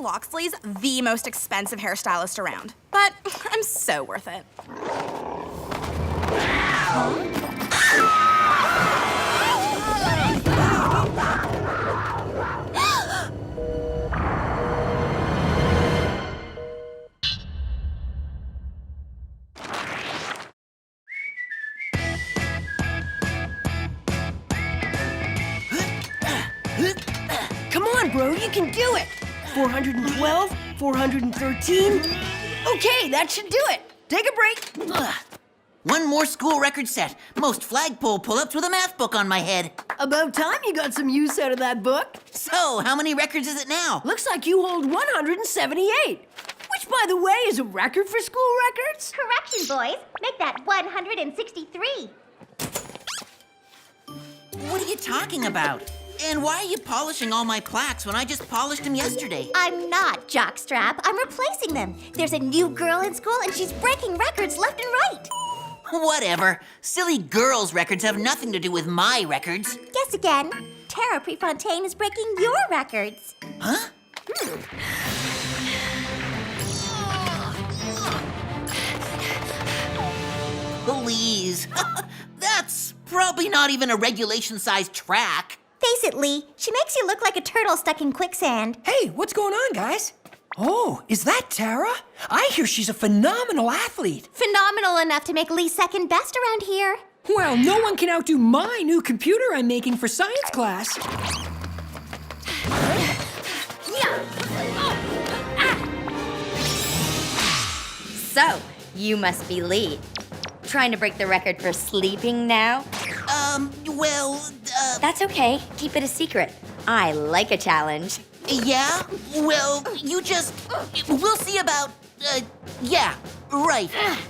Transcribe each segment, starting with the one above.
Loxley's the most expensive hairstylist around, but I'm so worth it. Come on, bro, you can do it. 412, 413. Okay, that should do it. Take a break. One more school record set. Most flagpole pull-ups with a math book on my head. About time you got some use out of that book. So, how many records is it now? Looks like you hold 178, which, by the way, is a record for school records. Correction, boys. Make that 163. What are you talking about? And why are you polishing all my plaques when I just polished them yesterday? I'm not, Jockstrap. I'm replacing them. There's a new girl in school, and she's breaking records left and right. Whatever. Silly girls' records have nothing to do with my records. Guess again. Tara Prefontaine is breaking your records. Huh? Please. That's probably not even a regulation-sized track. Face it, Lee. She makes you look like a turtle stuck in quicksand. Hey, what's going on, guys? Oh, is that Tara? I hear she's a phenomenal athlete. Phenomenal enough to make Lee second best around here. Well, no one can outdo my new computer I'm making for science class. So, you must be Lee. Trying to break the record for sleeping now? That's okay. Keep it a secret. I like a challenge. Yeah? Well, we'll see about, yeah, right.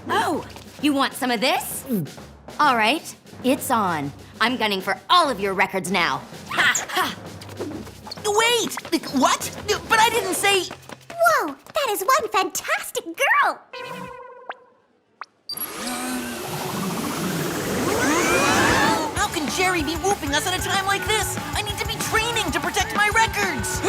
Oh, you want some of this? All right, it's on. I'm gunning for all of your records now. Ha, ha. Wait! What? But I didn't say... Whoa, that is one fantastic girl. How can Jerry be whooping us at a time like this? I need to be training to protect my records!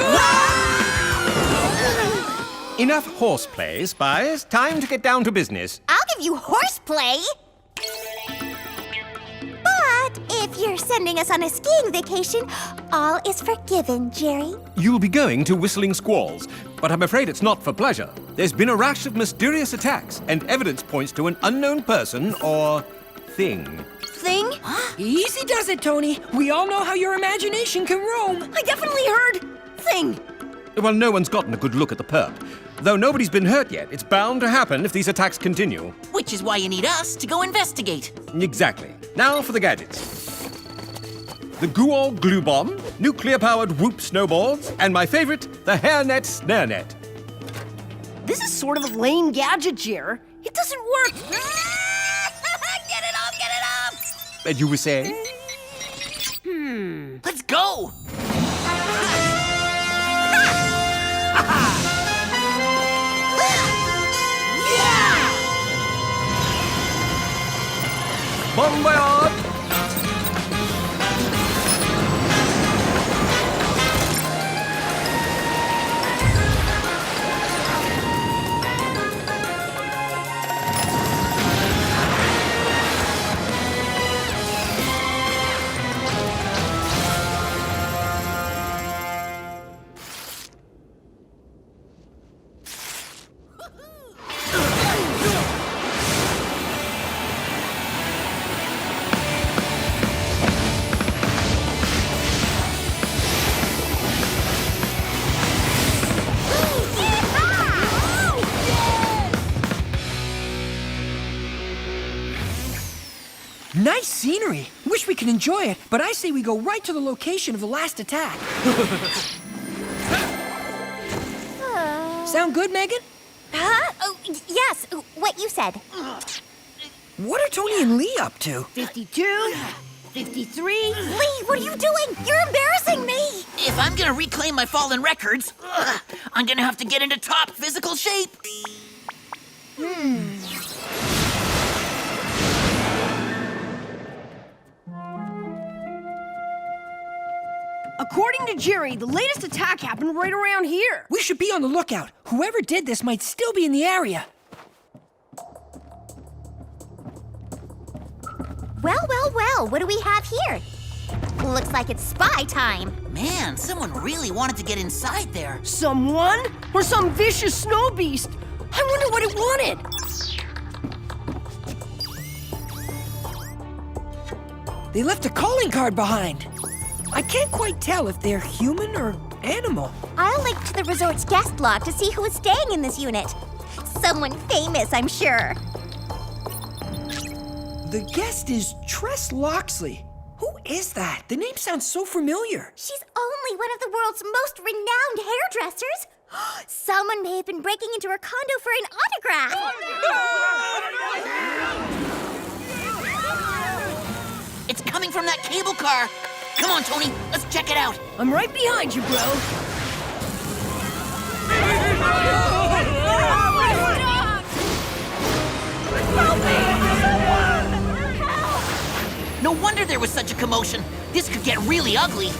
Enough horseplay, Spiez. Time to get down to business. I'll give you horseplay. But if you're sending us on a skiing vacation, all is forgiven, Jerry. You'll be going to Whistling Squalls, but I'm afraid it's not for pleasure. There's been a rash of mysterious attacks, and evidence points to an unknown person or thing. Thing? Easy does it, Tony. We all know how your imagination can roam. I definitely heard thing. Well, no one's gotten a good look at the perp. Though nobody's been hurt yet, it's bound to happen if these attacks continue. Which is why you need us to go investigate. Exactly. Now for the gadgets. The Guol Glue Bomb, nuclear-powered Whoop Snowballs, and my favorite, the Hairnet Snare Net. This is sort of a lame gadget, Jer. It doesn't work. Get it off! And you were saying? Let's go! Bon voyage! Nice scenery. Wish we could enjoy it, but I say we go right to the location of the last attack. Sound good, Megan? Huh? Oh, yes. What you said. What are Tony and Lee up to? 52, 53. Lee, what are you doing? You're embarrassing me. If I'm gonna reclaim my fallen records, I'm gonna have to get into top physical shape. According to Jerry, the latest attack happened right around here. We should be on the lookout. Whoever did this might still be in the area. Well, what do we have here? Looks like it's spy time. Man, someone really wanted to get inside there. Someone? Or some vicious snow beast? I wonder what it wanted. They left a calling card behind. I can't quite tell if they're human or animal. I'll link to the resort's guest log to see who is staying in this unit. Someone famous, I'm sure. The guest is Tress Loxley. Who is that? The name sounds so familiar. She's only one of the world's most renowned hairdressers. Someone may have been breaking into her condo for an autograph. It's coming from that cable car. Come on, Tony, let's check it out. I'm right behind you, bro. No wonder there was such a commotion. This could get really ugly.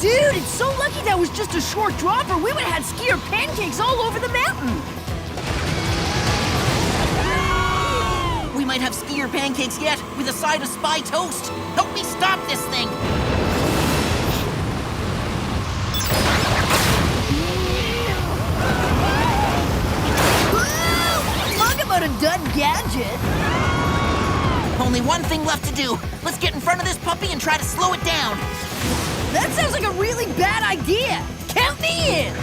Dude, it's so lucky that was just a short drop or we would have had skier pancakes all over the mountain. We might have skier pancakes yet with a side of spy toast. Help me stop this thing. Talk about a dud gadget. Only one thing left to do. Let's get in front of this puppy and try to slow it down. That sounds like a really bad idea. Count me in.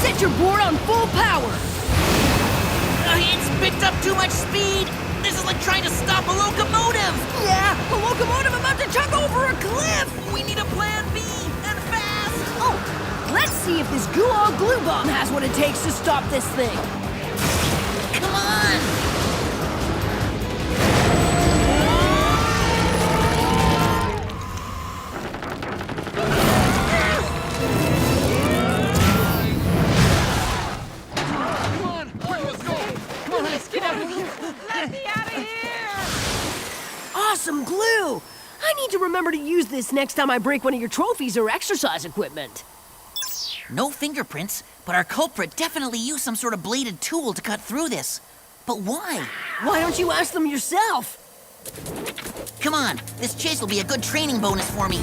Set your board on full power. It's picked up too much speed. This is like trying to stop a locomotive. Yeah, a locomotive about to chuck over a cliff. We need a plan B, and fast. Oh, let's see if this goo-all glue bomb has what it takes to stop this thing. Come on. Awesome glue! I need to remember to use this next time I break one of your trophies or exercise equipment. No fingerprints, but our culprit definitely used some sort of bladed tool to cut through this. But why? Why don't you ask them yourself? Come on, this chase will be a good training bonus for me.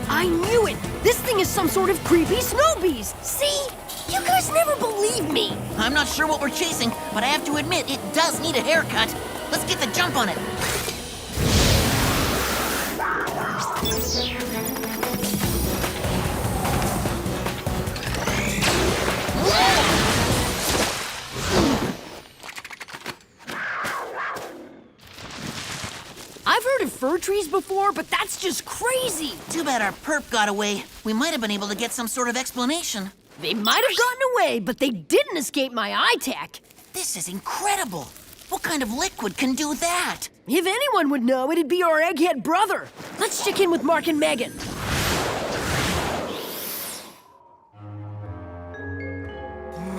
I knew it! This thing is some sort of creepy snow beast! See? You guys never believe me! I'm not sure what we're chasing, but I have to admit it does need a haircut. Let's get the jump on it. I've heard of fir trees before, but that's just crazy! Too bad our perp got away. We might have been able to get some sort of explanation. They might have gotten away, but they didn't escape my eye tech. This is incredible. What kind of liquid can do that? If anyone would know, it'd be our egghead brother. Let's check in with Marc and Megan.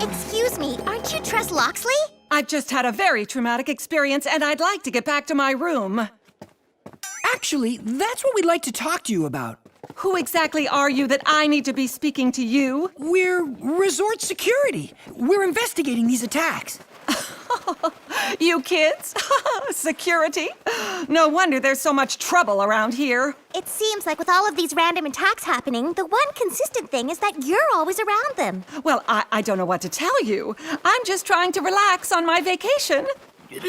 Excuse me, aren't you Tress Loxley? I've just had a very traumatic experience and I'd like to get back to my room. Actually, that's what we'd like to talk to you about. Who exactly are you that I need to be speaking to you? We're resort security. We're investigating these attacks. You kids? Security? No wonder there's so much trouble around here. It seems like with all of these random attacks happening, the one consistent thing is that you're always around them. Well, I don't know what to tell you. I'm just trying to relax on my vacation.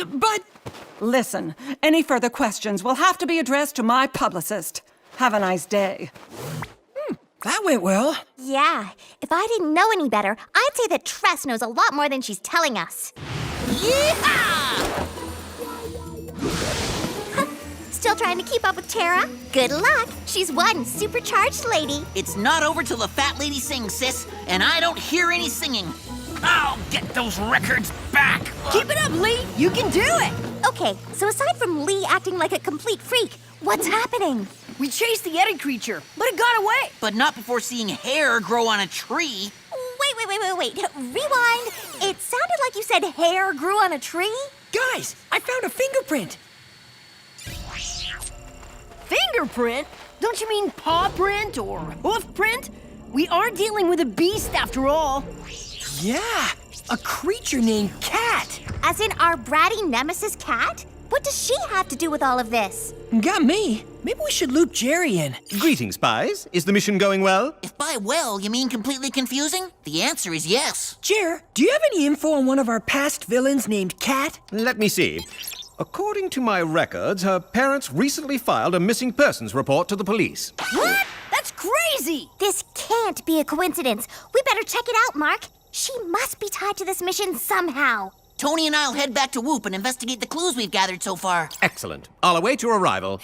But Listen, any further questions will have to be addressed to my publicist. Have a nice day. that went well. Yeah, if I didn't know any better, I'd say that Tress knows a lot more than she's telling us. Yeehaw! Still trying to keep up with Tara? Good luck. She's one supercharged lady. It's not over till the fat lady sings, sis, and I don't hear any singing. I'll get those records back. Keep it up, Lee. You can do it. Okay, so aside from Lee acting like a complete freak, What's happening? We chased the Yeti creature, but it got away. But not before seeing hair grow on a tree. Wait. Rewind. It sounded like you said hair grew on a tree. Guys, I found a fingerprint. Fingerprint? Don't you mean paw print or hoof print? We are dealing with a beast after all. Yeah, a creature named Cat. As in our bratty nemesis cat? What does she have to do with all of this? Got me. Maybe we should loop Jerry in. Greetings, Spiez. Is the mission going well? If by well you mean completely confusing, the answer is yes. Jer, do you have any info on one of our past villains named Cat? Let me see. According to my records, her parents recently filed a missing persons report to the police. What? That's crazy! This can't be a coincidence. We better check it out, Mark. She must be tied to this mission somehow. Tony and I'll head back to Whoop and investigate the clues we've gathered so far. Excellent. I'll await your arrival.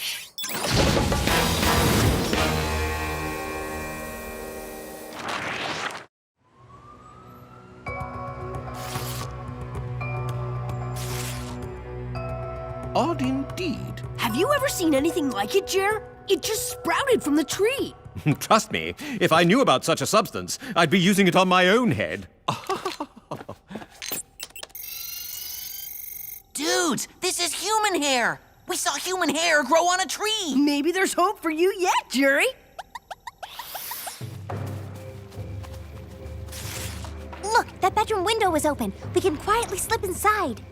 Odd indeed. Have you ever seen anything like it, Jer? It just sprouted from the tree. Trust me, if I knew about such a substance, I'd be using it on my own head. Dudes, this is human hair. We saw human hair grow on a tree. Maybe there's hope for you yet, Jerry. Look, that bedroom window is open. We can quietly slip inside.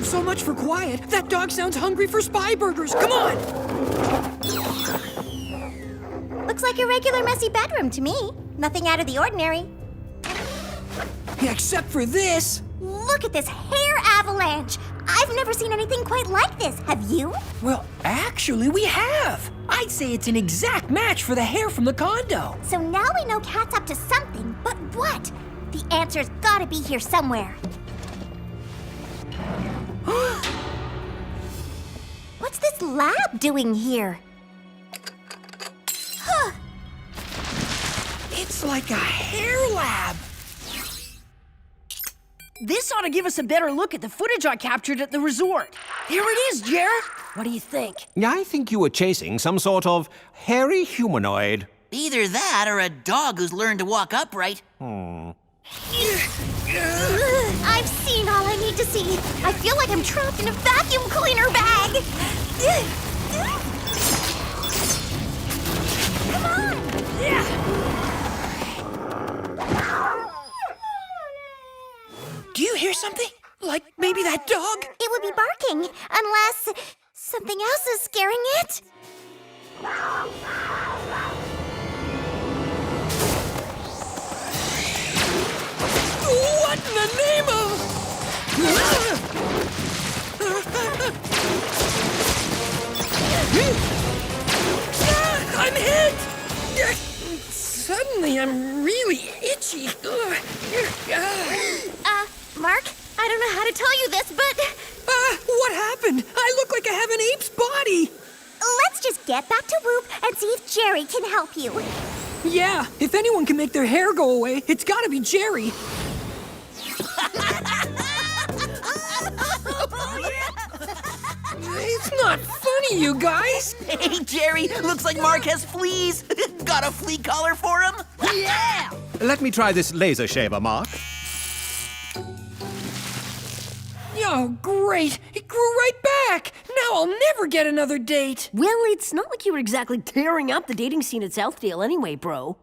So much for quiet. That dog sounds hungry for spy burgers. Come on! Looks like a regular messy bedroom to me. Nothing out of the ordinary. Yeah, except for this. Look at this hair avalanche. I've never seen anything quite like this. Have you? Well, actually, we have. I'd say it's an exact match for the hair from the condo. So now we know Cat's up to something, but what? The answer's gotta be here somewhere. What's this lab doing here? Huh. It's like a hair lab. This ought to give us a better look at the footage I captured at the resort. Here it is, Jer. What do you think? I think you were chasing some sort of hairy humanoid. Either that or a dog who's learned to walk upright. I've seen all I need to see. I feel like I'm trapped in a vacuum cleaner bag. Come on. Do you hear something? Like maybe that dog? It would be barking, unless something else is scaring it. What in the name of... I'm hit! Suddenly, I'm really itchy. Mark, I don't know how to tell you this, but... What happened? I look like I have an ape's body. Let's just get back to Whoop and see if Jerry can help you. Yeah, if anyone can make their hair go away, it's gotta be Jerry. It's not funny, you guys. Hey, Jerry, looks like Mark has fleas. Got a flea collar for him? Yeah! Let me try this laser shaver, Mark. Oh, great. It grew right back. Now I'll never get another date. Well, it's not like you were exactly tearing up the dating scene at Southdale anyway, bro.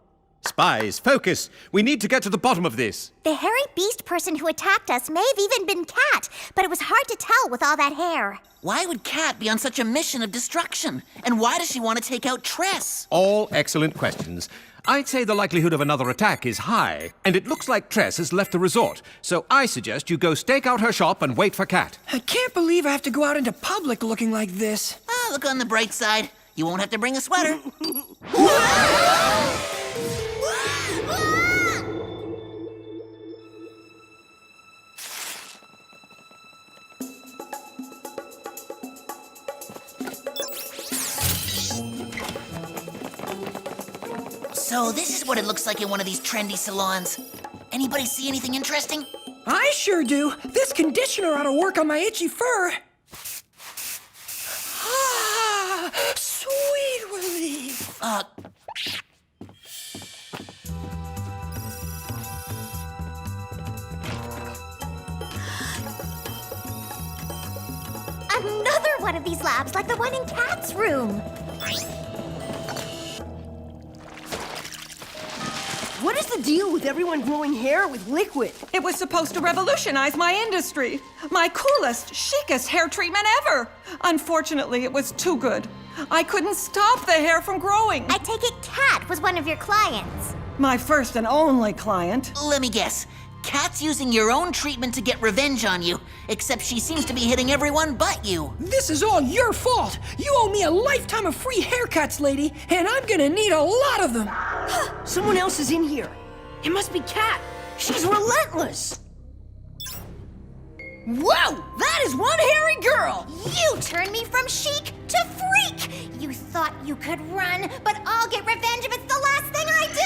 Spies, focus. We need to get to the bottom of this. The hairy beast person who attacked us may have even been Cat, but it was hard to tell with all that hair. Why would Cat be on such a mission of destruction? And why does she want to take out Tress? All excellent questions. I'd say the likelihood of another attack is high, and it looks like Tress has left the resort. So I suggest you go stake out her shop and wait for Cat. I can't believe I have to go out into public looking like this. Ah, look on the bright side. You won't have to bring a sweater. So this is what it looks like in one of these trendy salons. Anybody see anything interesting? I sure do. This conditioner ought to work on my itchy fur. Another one of these labs, like the one in Kat's room. What is the deal with everyone growing hair with liquid? It was supposed to revolutionize my industry. My coolest, chicest hair treatment ever. Unfortunately, it was too good. I couldn't stop the hair from growing. I take it Kat was one of your clients. My first and only client. Let me guess. Kat's using your own treatment to get revenge on you, except she seems to be hitting everyone but you. This is all your fault. You owe me a lifetime of free haircuts, lady, and I'm gonna need a lot of them. Someone else is in here. It must be Kat. She's relentless. Whoa! That is one hairy girl! You turned me from chic to freak! You thought you could run, but I'll get revenge if it's the last thing I do!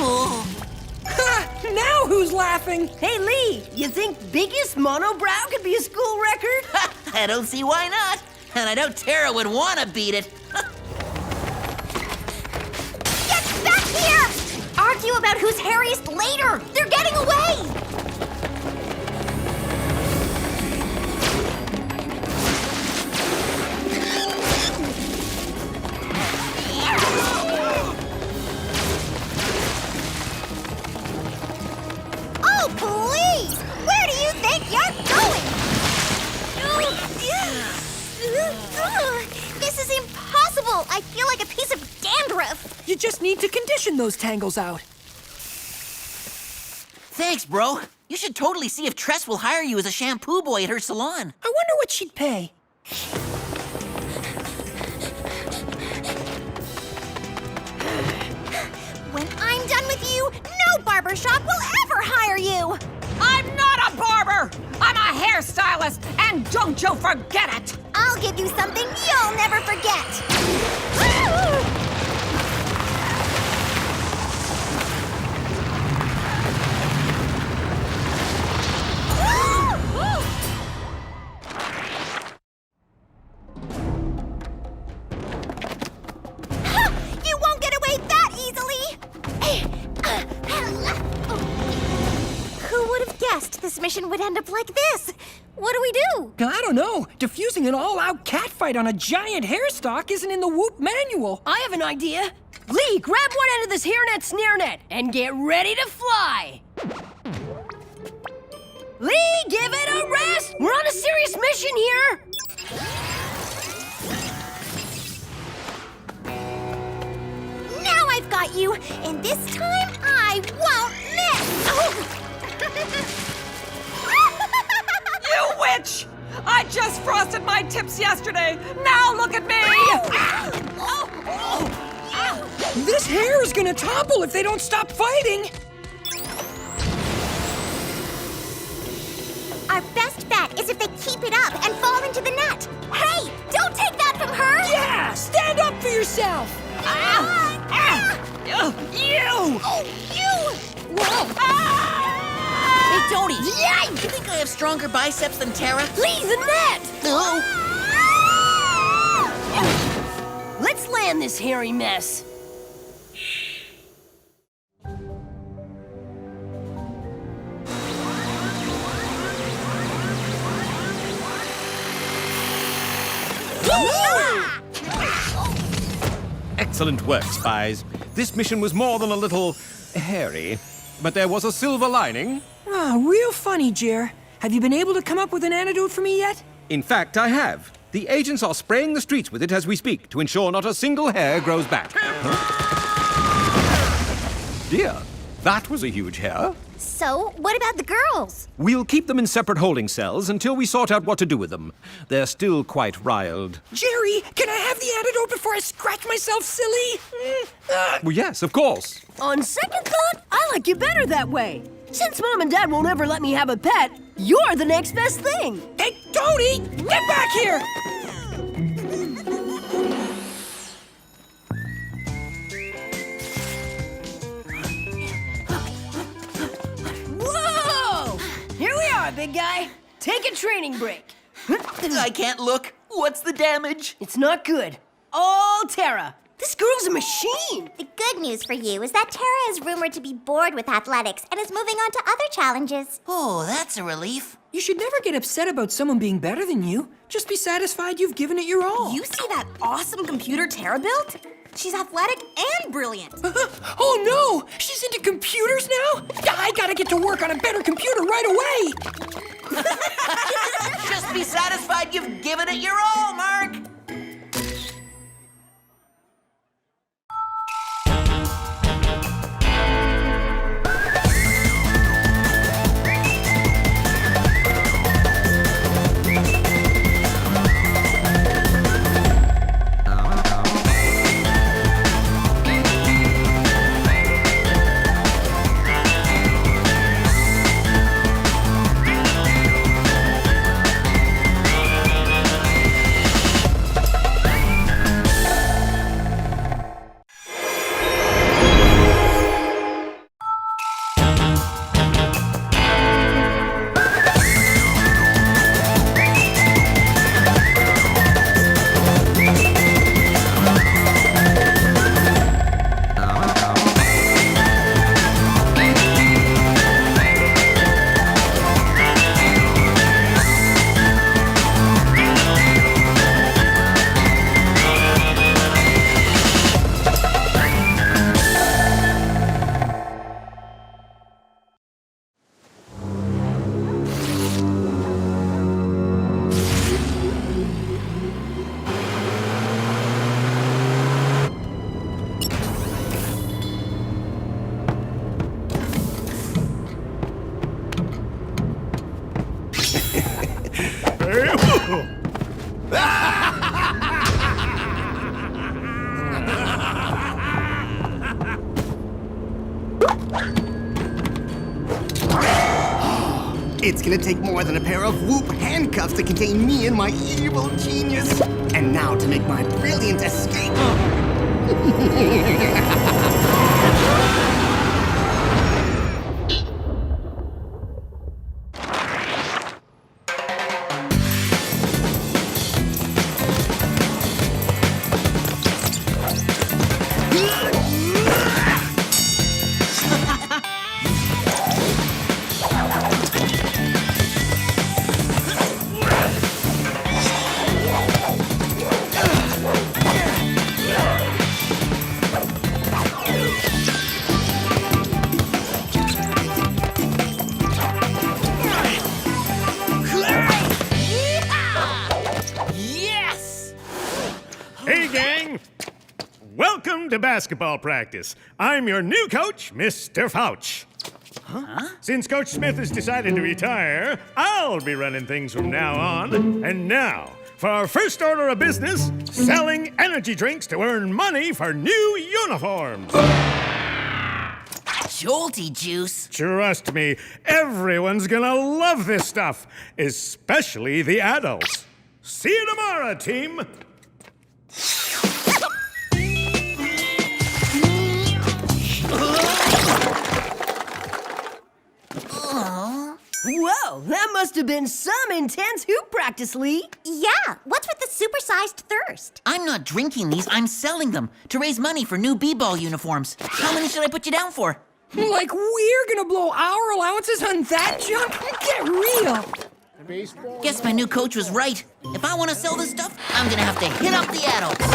Oh. Now who's laughing? Hey, Lee, you think biggest monobrow could be a school record? I don't see why not. And I know Tara would want to beat it. Get back here! Argue about who's hairiest later! They're getting away! Oh, please! Where do you think you're going? This is impossible! I feel like a piece of dandruff! You just need to condition those tangles out. Thanks, bro. You should totally see if Tress will hire you as a shampoo boy at her salon. I wonder what she'd pay. When I'm done with you, no barbershop will ever hire you! I'm not a barber! I'm a hairstylist, and don't you forget it! I'll give you something you'll never forget! You won't get away that easily! Who would have guessed this mission would end up like this? What do we do? I don't know. Diffusing an all-out catfight on a giant hair stalk isn't in the Whoop manual. I have an idea. Lee, grab one end of this hairnet snare net and get ready to fly. Lee, give it a rest! We're on a serious mission here! Now I've got you, and this time I won't miss! You witch! I just frosted my tips yesterday. Now look at me! This hair is gonna topple if they don't stop fighting. Our best bet is if they keep it up and fall into the net. Hey, don't take that from her! Yeah, stand up for yourself. You! Oh, you! Whoa! Hey, Tony! You think I have stronger biceps than Tara? Lee, the net! Oh! Let's land this hairy mess. Excellent work, Spiez. This mission was more than a little hairy, but there was a silver lining. Ah, real funny, Jer. Have you been able to come up with an antidote for me yet? In fact, I have. The agents are spraying the streets with it as we speak to ensure not a single hair grows back. Huh? Dear, that was a huge hair. So, what about the girls? We'll keep them in separate holding cells until we sort out what to do with them. They're still quite riled. Jerry, can I have the antidote before I scratch myself silly? Well, yes, of course. On second thought, I like you better that way. Since Mom and Dad won't ever let me have a pet, you're the next best thing. Hey, Tony, get back here! Whoa! Here we are, big guy. Take a training break. I can't look. What's the damage? It's not good. All Tara. This girl's a machine. The good news for you is that Tara is rumored to be bored with athletics and is moving on to other challenges. Oh, that's a relief. You should never get upset about someone being better than you. Just be satisfied you've given it your all. You see that awesome computer Tara built? She's athletic and brilliant. Oh no! She's into computers now? I gotta get to work on a better computer right away! Just be satisfied you've given it your all, Mark. It's gonna take more than a pair of Whoop handcuffs to contain me and my evil genius. And now to make my brilliant escape. Hey, gang! Welcome to basketball practice. I'm your new coach, Mr. Fouch. Since Coach Smith has decided to retire, I'll be running things from now on. And now, for our first order of business, selling energy drinks to earn money for new uniforms. Jolty juice. Trust me, everyone's gonna love this stuff, especially the adults. See you tomorrow, team! Whoa, that must have been some intense hoop practice, Lee. Yeah, what's with the supersized thirst? I'm not drinking these, I'm selling them to raise money for new b-ball uniforms. How many should I put you down for? Like we're gonna blow our allowances on that junk? Get real! Guess my new coach was right. If I want to sell this stuff, I'm gonna have to hit up the adults.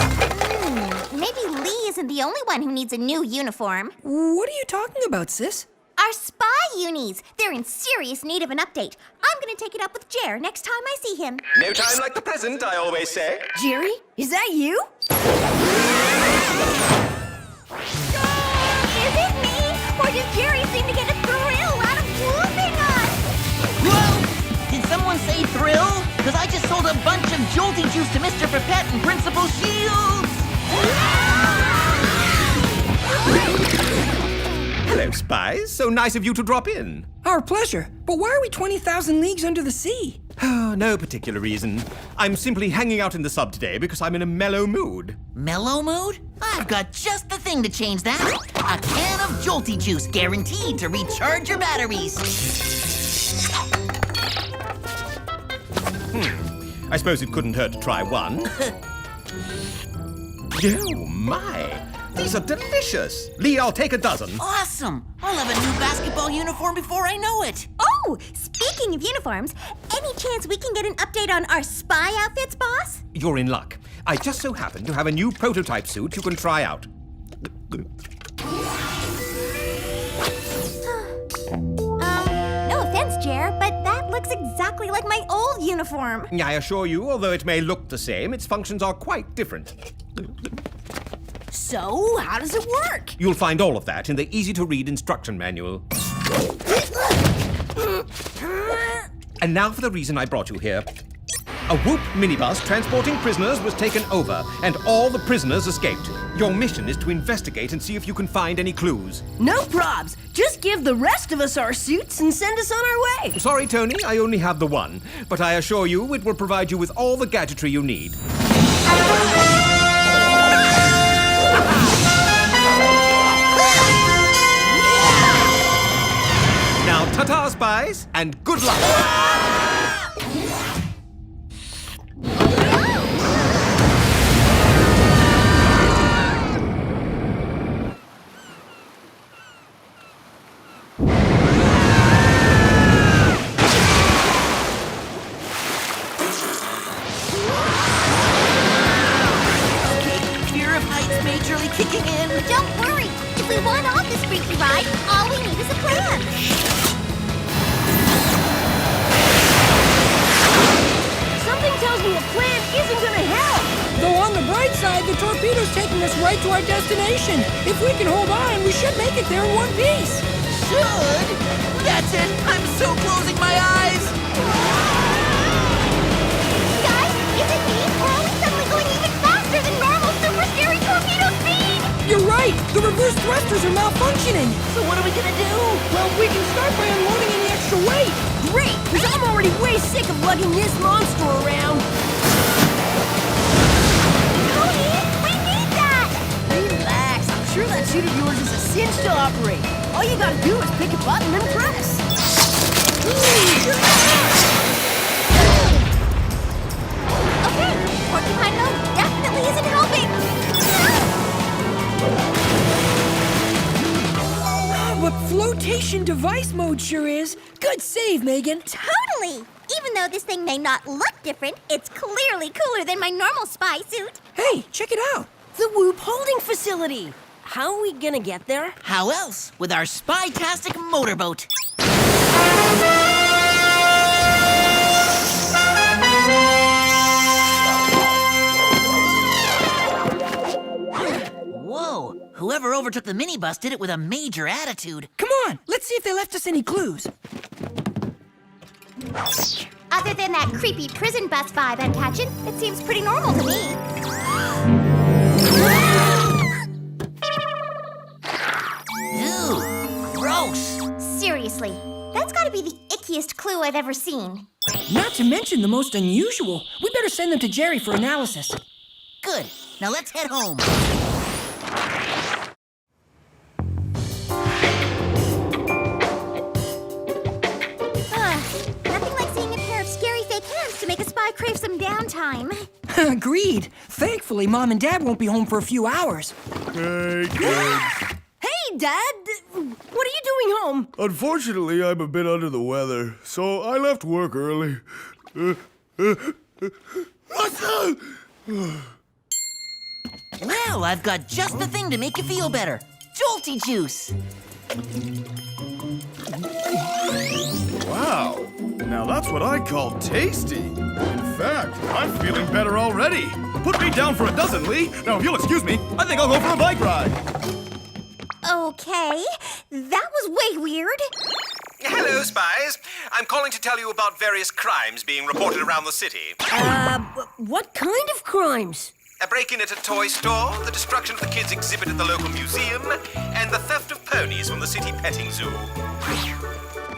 Maybe Lee isn't the only one who needs a new uniform. What are you talking about, sis? Our spy unis. They're in serious need of an update. I'm gonna take it up with Jer next time I see him. No time like the present, I always say. Jerry, is that you? Is it me? Or does Jerry seem to get a thrill out of whooping us? Whoa! Did someone say thrill? Because I just sold a bunch of Jolty Juice to Mr. Pipette and Principal Shields! Hello, Spiez. So nice of you to drop in. Our pleasure. But why are we 20,000 leagues under the sea? Oh, no particular reason. I'm simply hanging out in the sub today because I'm in a mellow mood. Mellow mood? I've got just the thing to change that. A can of Jolty Juice, guaranteed to recharge your batteries. I suppose it couldn't hurt to try one. Oh, my. These are delicious. Lee, I'll take a dozen. Awesome! I'll have a new basketball uniform before I know it. Oh, speaking of uniforms, any chance we can get an update on our spy outfits, boss? You're in luck. I just so happen to have a new prototype suit you can try out. No offense, Jer, but that looks exactly like my old uniform. I assure you, although it may look the same, its functions are quite different. So, how does it work? You'll find all of that in the easy-to-read instruction manual. And now for the reason I brought you here. A Whoop minibus transporting prisoners was taken over, and all the prisoners escaped. Your mission is to investigate and see if you can find any clues. No probs. Just give the rest of us our suits and send us on our way. Sorry, Tony, I only have the one, but I assure you it will provide you with all the gadgetry you need. Now, ta-ta, Spies, and good luck! Fear of heights majorly kicking in. Don't worry. If we want on this freaky ride, all we need is a plan. Something tells me a plan isn't gonna help. Though on the bright side, the torpedo's taking us right to our destination. If we can hold on, we should make it there in one piece. Should? That's it! I'm so closing my eyes! Guys, is it me, or are we suddenly going even faster than normal super scary torpedo speed? You're right. The reverse thrusters are malfunctioning. So what are we gonna do? Well, we can start by unloading any extra weight. Great, because I'm already way sick of lugging this monster around. Tony, we need that! Relax, I'm sure that suit of yours is a cinch to operate. All you gotta do is pick a button and press. Okay, porcupine mode definitely isn't helping. But flotation device mode sure is. Good save, Megan. Totally! Even though this thing may not look different, it's clearly cooler than my normal spy suit. Hey, check it out. The Whoop holding facility. How are we gonna get there? How else? With our spy-tastic motorboat. Whoa! Whoever overtook the minibus did it with a major attitude. Come on, let's see if they left us any clues. Other than that creepy prison bus vibe I'm catching, it seems pretty normal to me. Ew! Gross! Seriously, that's gotta be the ickiest clue I've ever seen. Not to mention the most unusual. We better send them to Jerry for analysis. Good. Now let's head home. Nothing like seeing a pair of scary fake hands to make a spy crave some downtime. Agreed. Thankfully, Mom and Dad won't be home for a few hours. Hey, kids. Hey, Dad! What are you doing home? Unfortunately, I'm a bit under the weather, so I left work early. Well, I've got just the thing to make you feel better. Jolty juice. Wow, now that's what I call tasty. In fact, I'm feeling better already. Put me down for a dozen, Lee. Now, if you'll excuse me, I think I'll go for a bike ride. Okay, that was way weird. Hello, Spies. I'm calling to tell you about various crimes being reported around the city. What kind of crimes? A break-in at a toy store, the destruction of the kids' exhibit at the local museum, and the theft of ponies from the city petting zoo.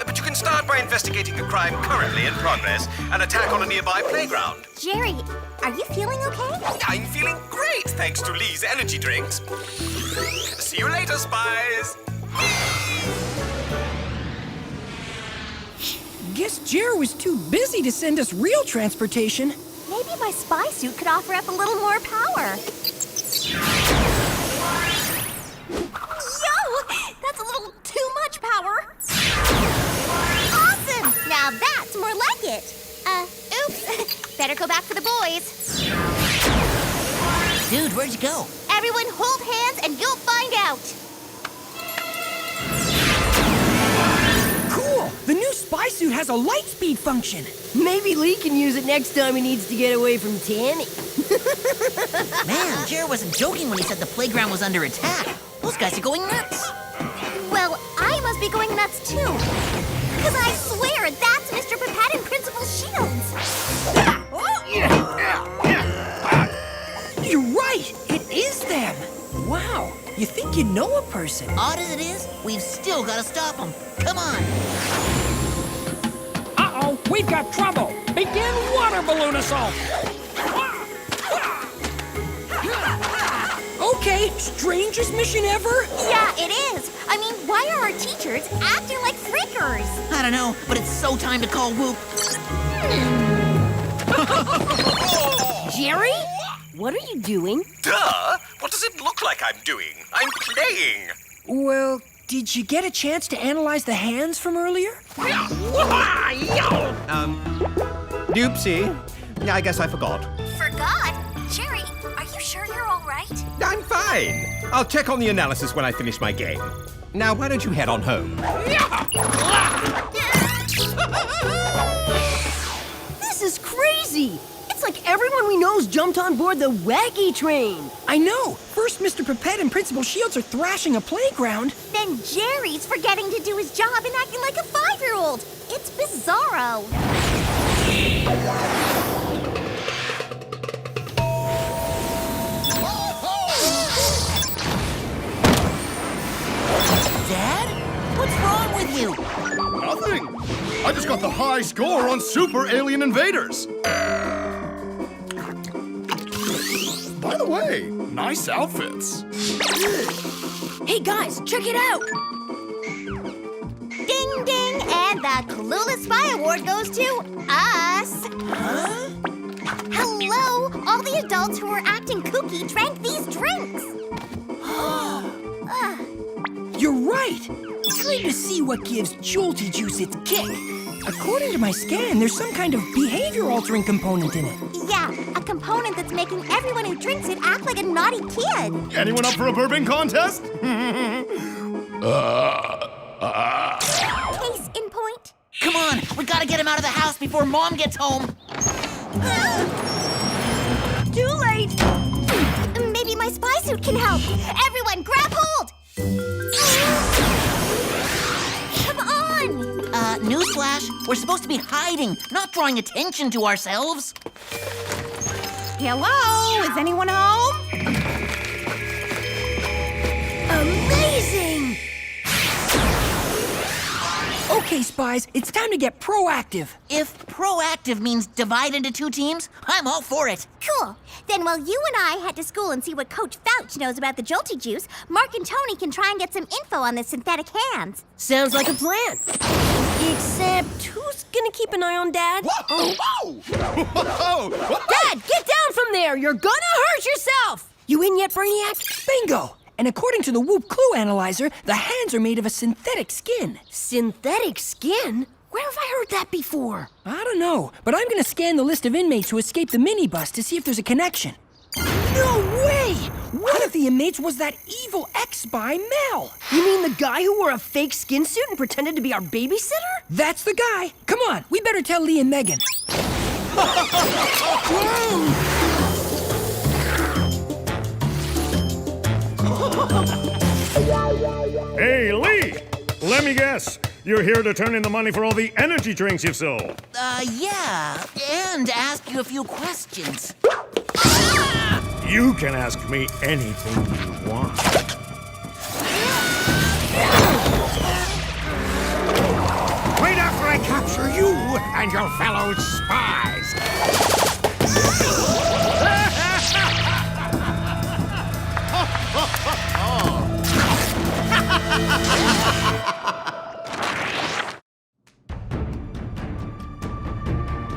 But you can start by investigating a crime currently in progress, an attack on a nearby playground. Jerry, are you feeling okay? I'm feeling great, thanks to Lee's energy drinks. See you later, Spies. Guess Jer was too busy to send us real transportation. maybe my spy suit could offer up a little more power. Yo! That's a little too much power. Awesome! Now that's more like it. Oops. Better go back for the boys. Dude, where'd you go? Everyone hold hands and you'll find out. Cool! The new spy suit has a light speed function. Maybe Lee can use it next time he needs to get away from Tanny. Man, Jerry wasn't joking when he said the playground was under attack. Those guys are going nuts. Well, I must be going nuts too. Because I swear that's Mr. Pipette and Principal Shields. You're right! It is them! Wow, you think you know a person. Odd as it is, we've still got to stop them. Come on. Uh-oh, we've got trouble! Begin water balloon assault! Okay, strangest mission ever? Yeah, it is. I mean, why are our teachers acting like freakers? I don't know, but it's so time to call Whoop. Jerry? What are you doing? Duh! What does it look like I'm doing? I'm playing! Well, did you get a chance to analyze the hands from earlier? Doopsie. Yeah, I guess I forgot. Forgot? Jerry, are you sure you're all right? I'm fine. I'll check on the analysis when I finish my game. Now, why don't you head on home? This is crazy! It's like everyone we know's jumped on board the wacky train. I know! First, Mr. Pipette and Principal Shields are thrashing a playground. Then Jerry's forgetting to do his job and acting like a 5-year-old. It's bizarro. Dad? What's wrong with you? Nothing. I just got the high score on Super Alien Invaders. By the way, nice outfits. Hey guys, check it out! Ding ding, and the Clueless Spy Award goes to us. Huh? Hello, all the adults who were acting kooky drank these drinks. You're right! Time to see what gives Jolty Juice its kick. According to my scan, there's some kind of behavior-altering component in it. Yeah, a component that's making everyone who drinks it act like a naughty kid. Anyone up for a burping contest? Case in point. Come on, we gotta get him out of the house before Mom gets home. Too late! Maybe my spy suit can help. Everyone, grab hold! Come on! Newsflash, we're supposed to be hiding, not drawing attention to ourselves. Hello? Is anyone home? Amazing! Okay, Spies, it's time to get proactive. If proactive means divide into 2 teams, I'm all for it. Cool. Then while you and I head to school and see what Coach Fouch knows about the Jolty Juice, Mark and Tony can try and get some info on the synthetic hands. Sounds like a plan. Except, who's gonna keep an eye on Dad? Whoa! Dad, get down from there! You're gonna hurt yourself! You in yet, Brainiac? Bingo! And according to the Whoop Clue Analyzer, the hands are made of a synthetic skin. Synthetic skin? Where have I heard that before? I don't know, but I'm gonna scan the list of inmates who escaped the minibus to see if there's a connection. No way! One of the inmates was that evil ex-spy, Mel. You mean the guy who wore a fake skin suit and pretended to be our babysitter? That's the guy. Come on, we better tell Lee and Megan. Hey, Lee! Let me guess. You're here to turn in the money for all the energy drinks you've sold. Yeah, and ask you a few questions. You can ask me anything you want. Wait after I capture you and your fellow spies.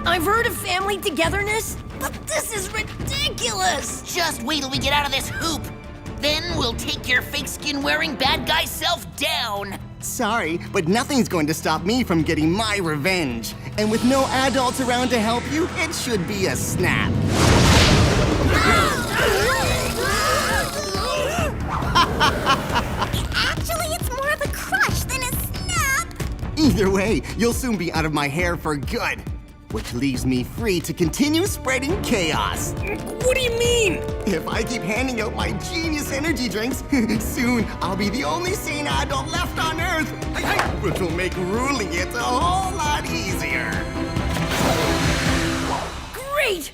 I've heard of family togetherness, But this is ridiculous! Just wait till we get out of this hoop. Then we'll take your fake skin-wearing bad guy self down. Sorry, but nothing's going to stop me from getting my revenge. And with no adults around to help you, it should be a snap. Actually, it's more of a crush than a snap. Either way, you'll soon be out of my hair for good. Which leaves me free to continue spreading chaos. What do you mean? If I keep handing out my genius energy drinks, soon I'll be the only sane adult left on Earth, which will make ruling it a whole lot easier. Great!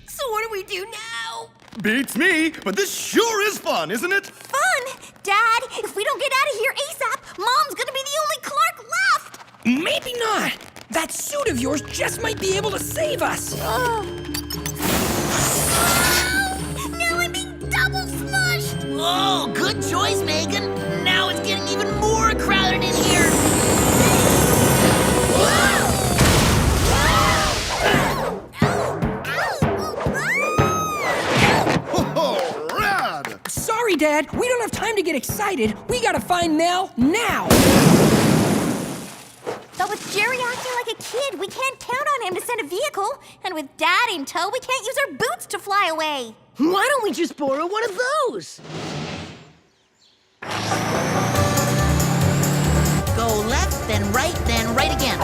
So what do we do now? Beats me, but this sure is fun, isn't it? Fun! Dad, if we don't get out of here ASAP, Mom's gonna be the only Clark left! Maybe not. That suit of yours just might be able to save us. Now I'm being double smushed! Oh, good choice, Megan. Now it's getting even more crowded in here. Oh, rad! Sorry, Dad. We don't have time to get excited. We gotta find Mel now. But with Jerry acting like a kid, we can't count on him to send a vehicle. And with Dad in tow, we can't use our boots to fly away. Why don't we just borrow one of those? Go left, then right again.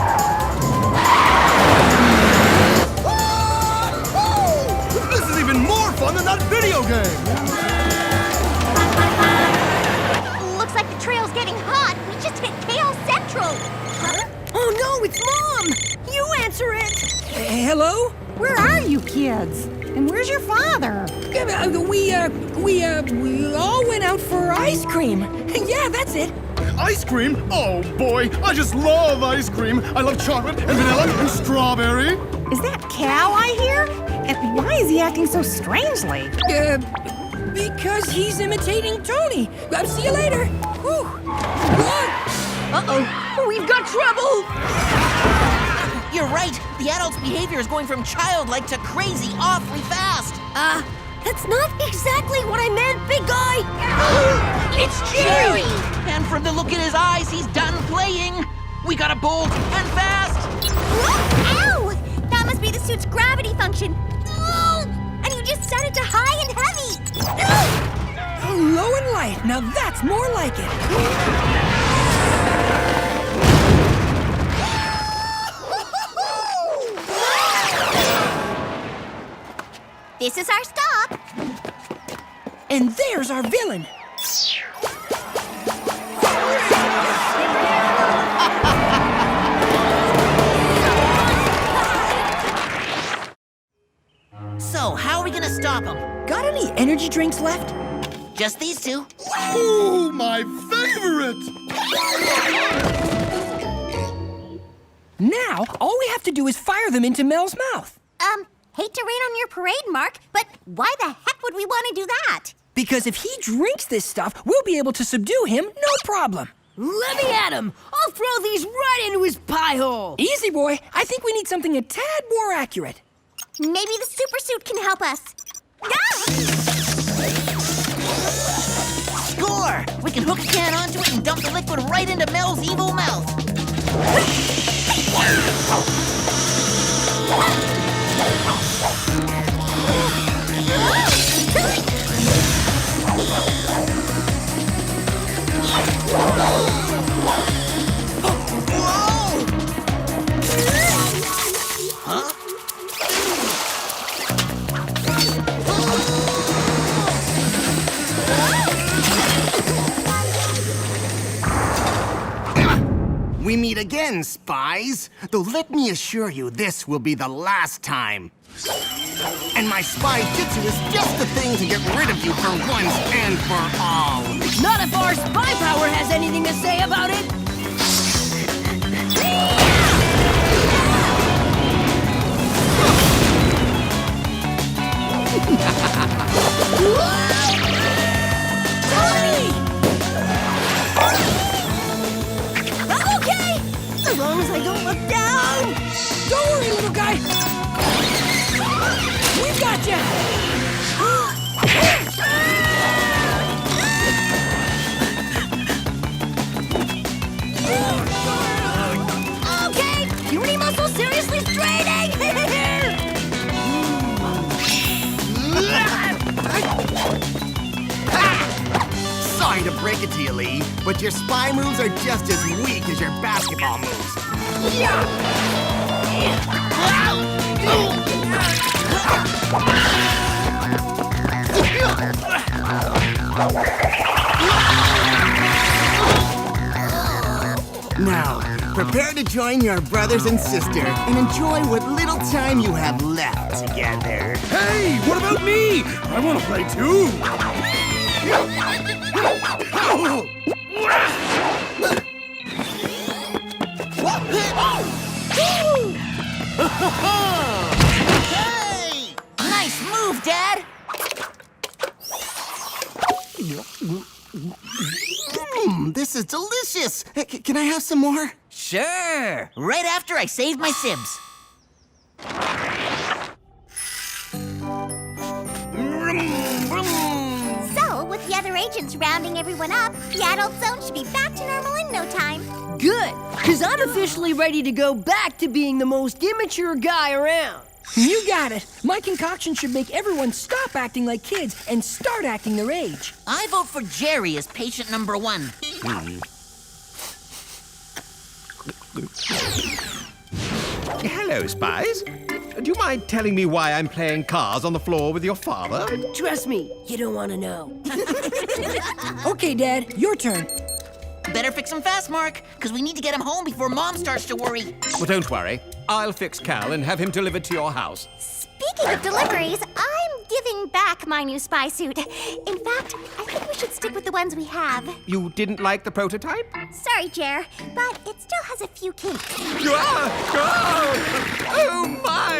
This is even more fun than that video game! Looks like the trail's getting hot. We just hit Chaos Central. Huh? Oh no, it's Mom! You answer it! Hello? Where are you kids? And where's your father? We all went out for ice cream. Yeah, that's it. Ice cream? Oh boy, I just love ice cream. I love chocolate and vanilla and strawberry. Is that Cow I hear? And why is he acting so strangely? Because he's imitating Tony. See you later. Whew. Uh-oh, we've got trouble! You're right. The adult's behavior is going from childlike to crazy awfully fast. That's not exactly what I meant, big guy! It's Jerry! And from the look in his eyes, he's done playing. We gotta bolt and fast. Ow! That must be the suit's gravity function. And you just set it to high and heavy. Low and light. Now that's more like it. This is our stop. And there's our villain. So, how are we gonna stop him? Got any energy drinks left? Just these two. Oh, my favorite! Now, all we have to do is fire them into Mel's mouth. Hate to rain on your parade, Mark, but why the heck would we want to do that? Because if he drinks this stuff, we'll be able to subdue him, no problem. Let me at him! I'll throw these right into his pie hole! Easy, boy. I think we need something a tad more accurate. Maybe the super suit can help us. Score! We can hook a can onto it and dump the liquid right into Mel's evil mouth. We meet again, Spiez. Though let me assure you, this will be the last time. And my spy jitsu is just the thing to get rid of you for once and for all. Not if our spy power has anything to say about it! I'm okay! As long as I don't look down! Don't worry, little guy. We've ideally, but your spy moves are just as weak as your basketball moves. Now, prepare to join your brothers and sister and enjoy what little time you have left together. Hey, what about me? I want to play too. Hey! Nice move, Dad! This is delicious. Can I have some more? Sure. Right after I save my sibs. So, with the other agents rounding everyone up, the adult zone should be back to normal in no time. Good, because I'm officially ready to go back to being the most immature guy around. You got it. My concoction should make everyone stop acting like kids and start acting their age. I vote for Jerry as patient number 1. Hello, Spies. Do you mind telling me why I'm playing cars on the floor with your father? Trust me, you don't want to know. Okay, Dad, your turn. Better fix him fast, Mark, because we need to get him home before Mom starts to worry. Well, don't worry. I'll fix Cal and have him delivered to your house. Speaking of deliveries, I'm giving back my new spy suit. In fact, I think we should stick with the ones we have. You didn't like the prototype? Sorry, Jer, but it still has a few kinks. Oh, my!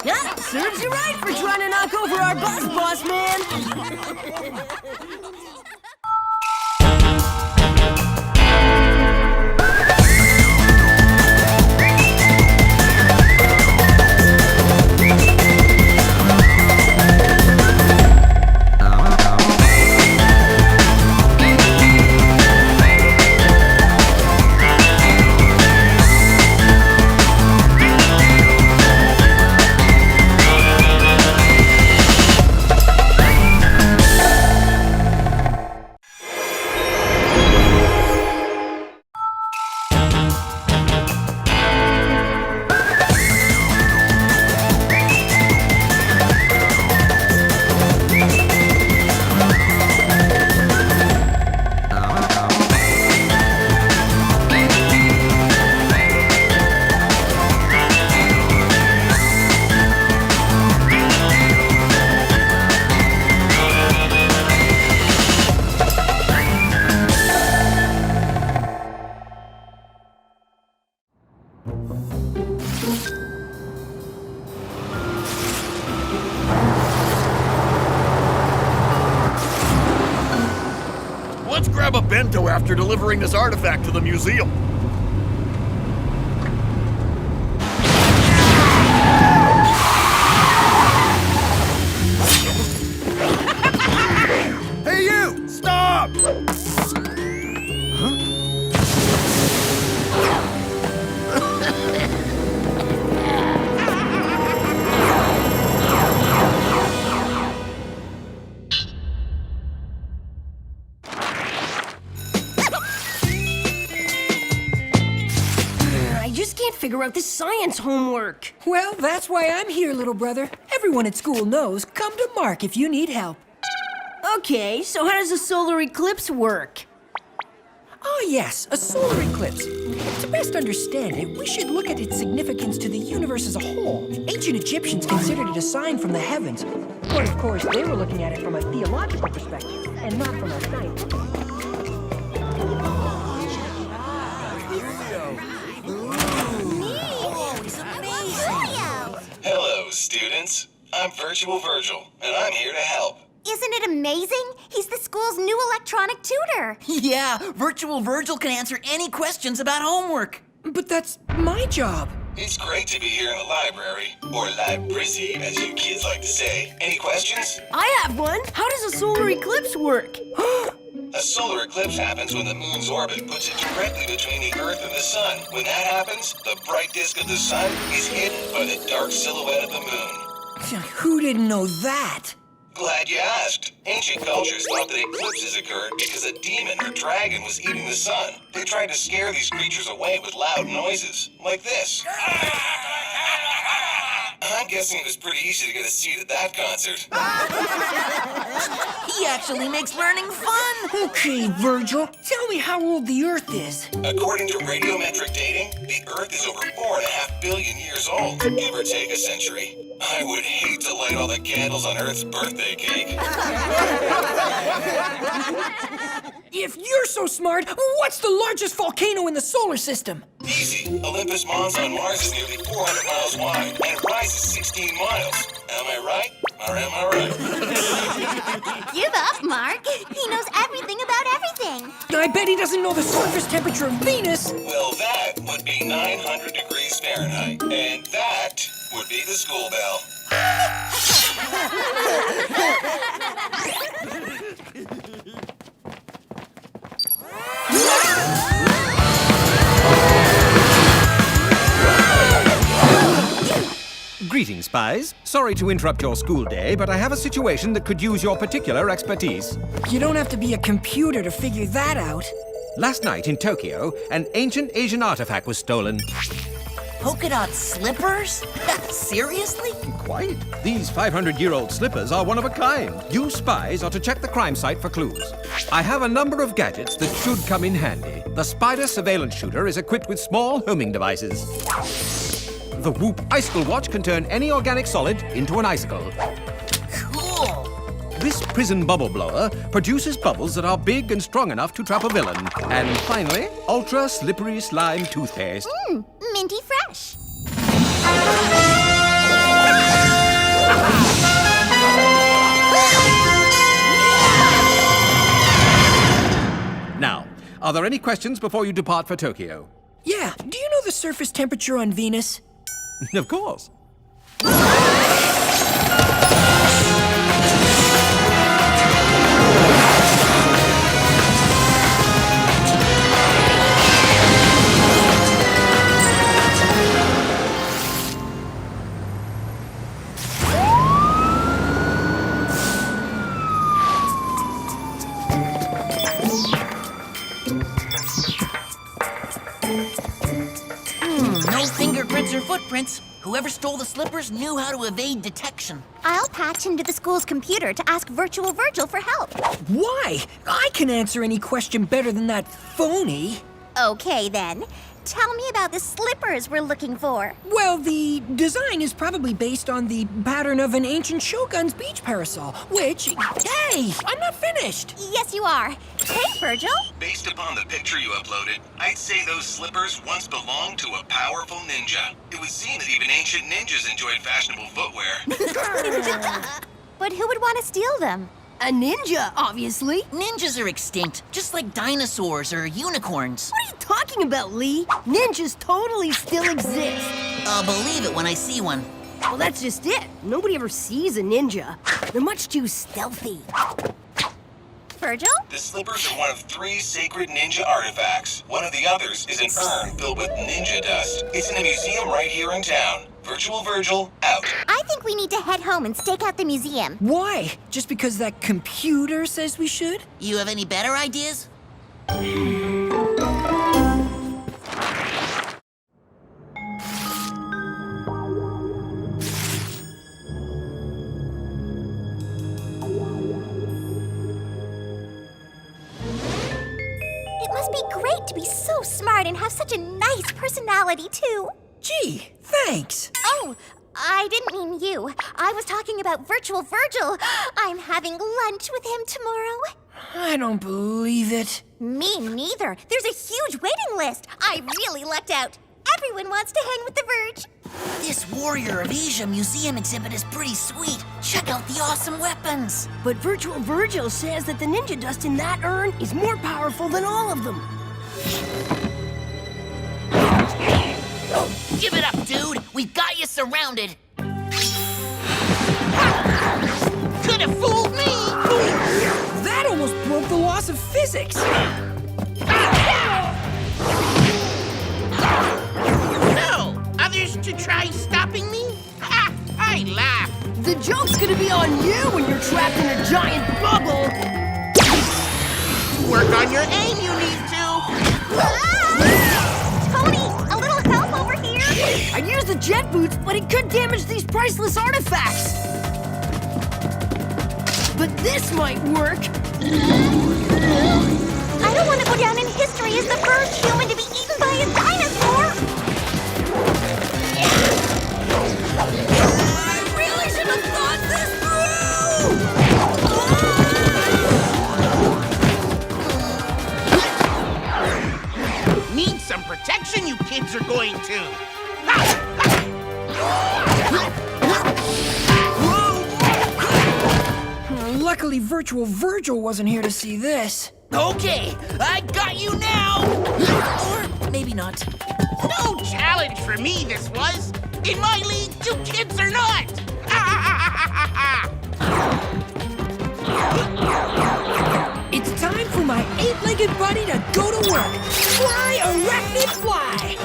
Yeah, serves you right for trying to knock over our boss man. Let's grab a bento after delivering this artifact to the museum. Hey, you! Stop! I just can't figure out this science homework. Well, that's why I'm here, little brother. Everyone at school knows. Come to Mark if you need help. Okay, so how does a solar eclipse work? Oh, yes, a solar eclipse. To best understand it, we should look at its significance to the universe as a whole. Ancient Egyptians considered it a sign from the heavens. But of course, they were looking at it from a theological perspective, and not from a scientific. Hello, students. I'm Virtual Virgil, and I'm here to help. Isn't it amazing? He's the school's new electronic tutor. Yeah, Virtual Virgil can answer any questions about homework. But that's my job. It's great to be here in the library, or library, as you kids like to say. Any questions? I have one. How does a solar eclipse work? A solar eclipse happens when the moon's orbit puts it directly between the Earth and the sun. When that happens, the bright disk of the sun is hidden by the dark silhouette of the moon. Who didn't know that? Glad you asked. Ancient cultures thought that eclipses occurred because a demon or dragon was eating the sun. They tried to scare these creatures away with loud noises, like this. I'm guessing it was pretty easy to get a seat at that concert. He actually makes learning fun. Okay, Virgil, tell me how old the Earth is. According to radiometric dating, the Earth is over 4.5 billion years old, give or take a century. I would hate to light all the candles on Earth's birthday cake. If you're so smart, what's the largest volcano in the solar system? Easy. Olympus Mons on Mars is nearly 400 miles wide, and it rises 16 miles. Am I right? Or am I right? Give up, Mark. He knows everything about everything. I bet he doesn't know the surface temperature of Venus. Well, that would be 900 degrees Fahrenheit, and that would be the school bell. Greetings, Spies. Sorry to interrupt your school day, but I have a situation that could use your particular expertise. You don't have to be a computer to figure that out. Last night in Tokyo, an ancient Asian artifact was stolen. Polka dot slippers? Seriously? Quite. These 500-year-old slippers are one of a kind. You Spies are to check the crime site for clues. I have a number of gadgets that should come in handy. The Spider surveillance shooter is equipped with small homing devices. The Whoop icicle watch can turn any organic solid into an icicle. Cool. This prison bubble blower produces bubbles that are big and strong enough to trap a villain. And finally, ultra slippery slime toothpaste. Minty fresh. Now, are there any questions before you depart for Tokyo? Yeah, do you know the surface temperature on Venus? Of course. No fingerprints or footprints. Whoever stole the slippers knew how to evade detection. I'll patch into the school's computer to ask Virtual Virgil for help. Why? I can answer any question better than that phony. Okay, then. Tell me about the slippers we're looking for. Well, the design is probably based on the pattern of an ancient shogun's beach parasol, which... Hey, I'm not finished. Yes, you are. Hey, Virgil. Based upon the picture you uploaded, I'd say those slippers once belonged to a powerful ninja. It would seem that even ancient ninjas enjoyed fashionable footwear. But who would want to steal them? A ninja, obviously. Ninjas are extinct, just like dinosaurs or unicorns. What are you talking about, Lee? Ninjas totally still exist. I'll believe it when I see one. Well, that's just it. Nobody ever sees a ninja. They're much too stealthy. Virgil? The slippers are one of 3 sacred ninja artifacts. One of the others is an urn filled with ninja dust. It's in a museum right here in town. Virtual Virgil, out. I think we need to head home and stake out the museum. Why? Just because that computer says we should? You have any better ideas? It must be great to be so smart and have such a nice personality, too. Gee, thanks. Oh, I didn't mean you. I was talking about Virtual Virgil. I'm having lunch with him tomorrow. I don't believe it. Me neither. There's a huge waiting list. I really lucked out. Everyone wants to hang with the Verge. This Warrior of Asia museum exhibit is pretty sweet. Check out the awesome weapons. But Virtual Virgil says that the ninja dust in that urn is more powerful than all of them. Give it up, dude. We've got you surrounded. Could have fooled me. That almost broke the laws of physics. So, others to try stopping me? Ha! I laugh. The The joke's gonna be on you when you're trapped in a giant bubble. Work on your aim, you need to. Tony, a little help over here? I'd use the jet boots, but it could damage these priceless artifacts. But this might work. I don't want to go down in history as the first human to be eaten by a dinosaur. I really should have thought this through! Need some protection, you kids are going to. Luckily, Virtual Virgil wasn't here to see this. Okay, I got you now! Or maybe not. No challenge for me, this was. In my league, you kids are not! It's time for my eight-legged buddy to go to work. Fly, arachnid, fly!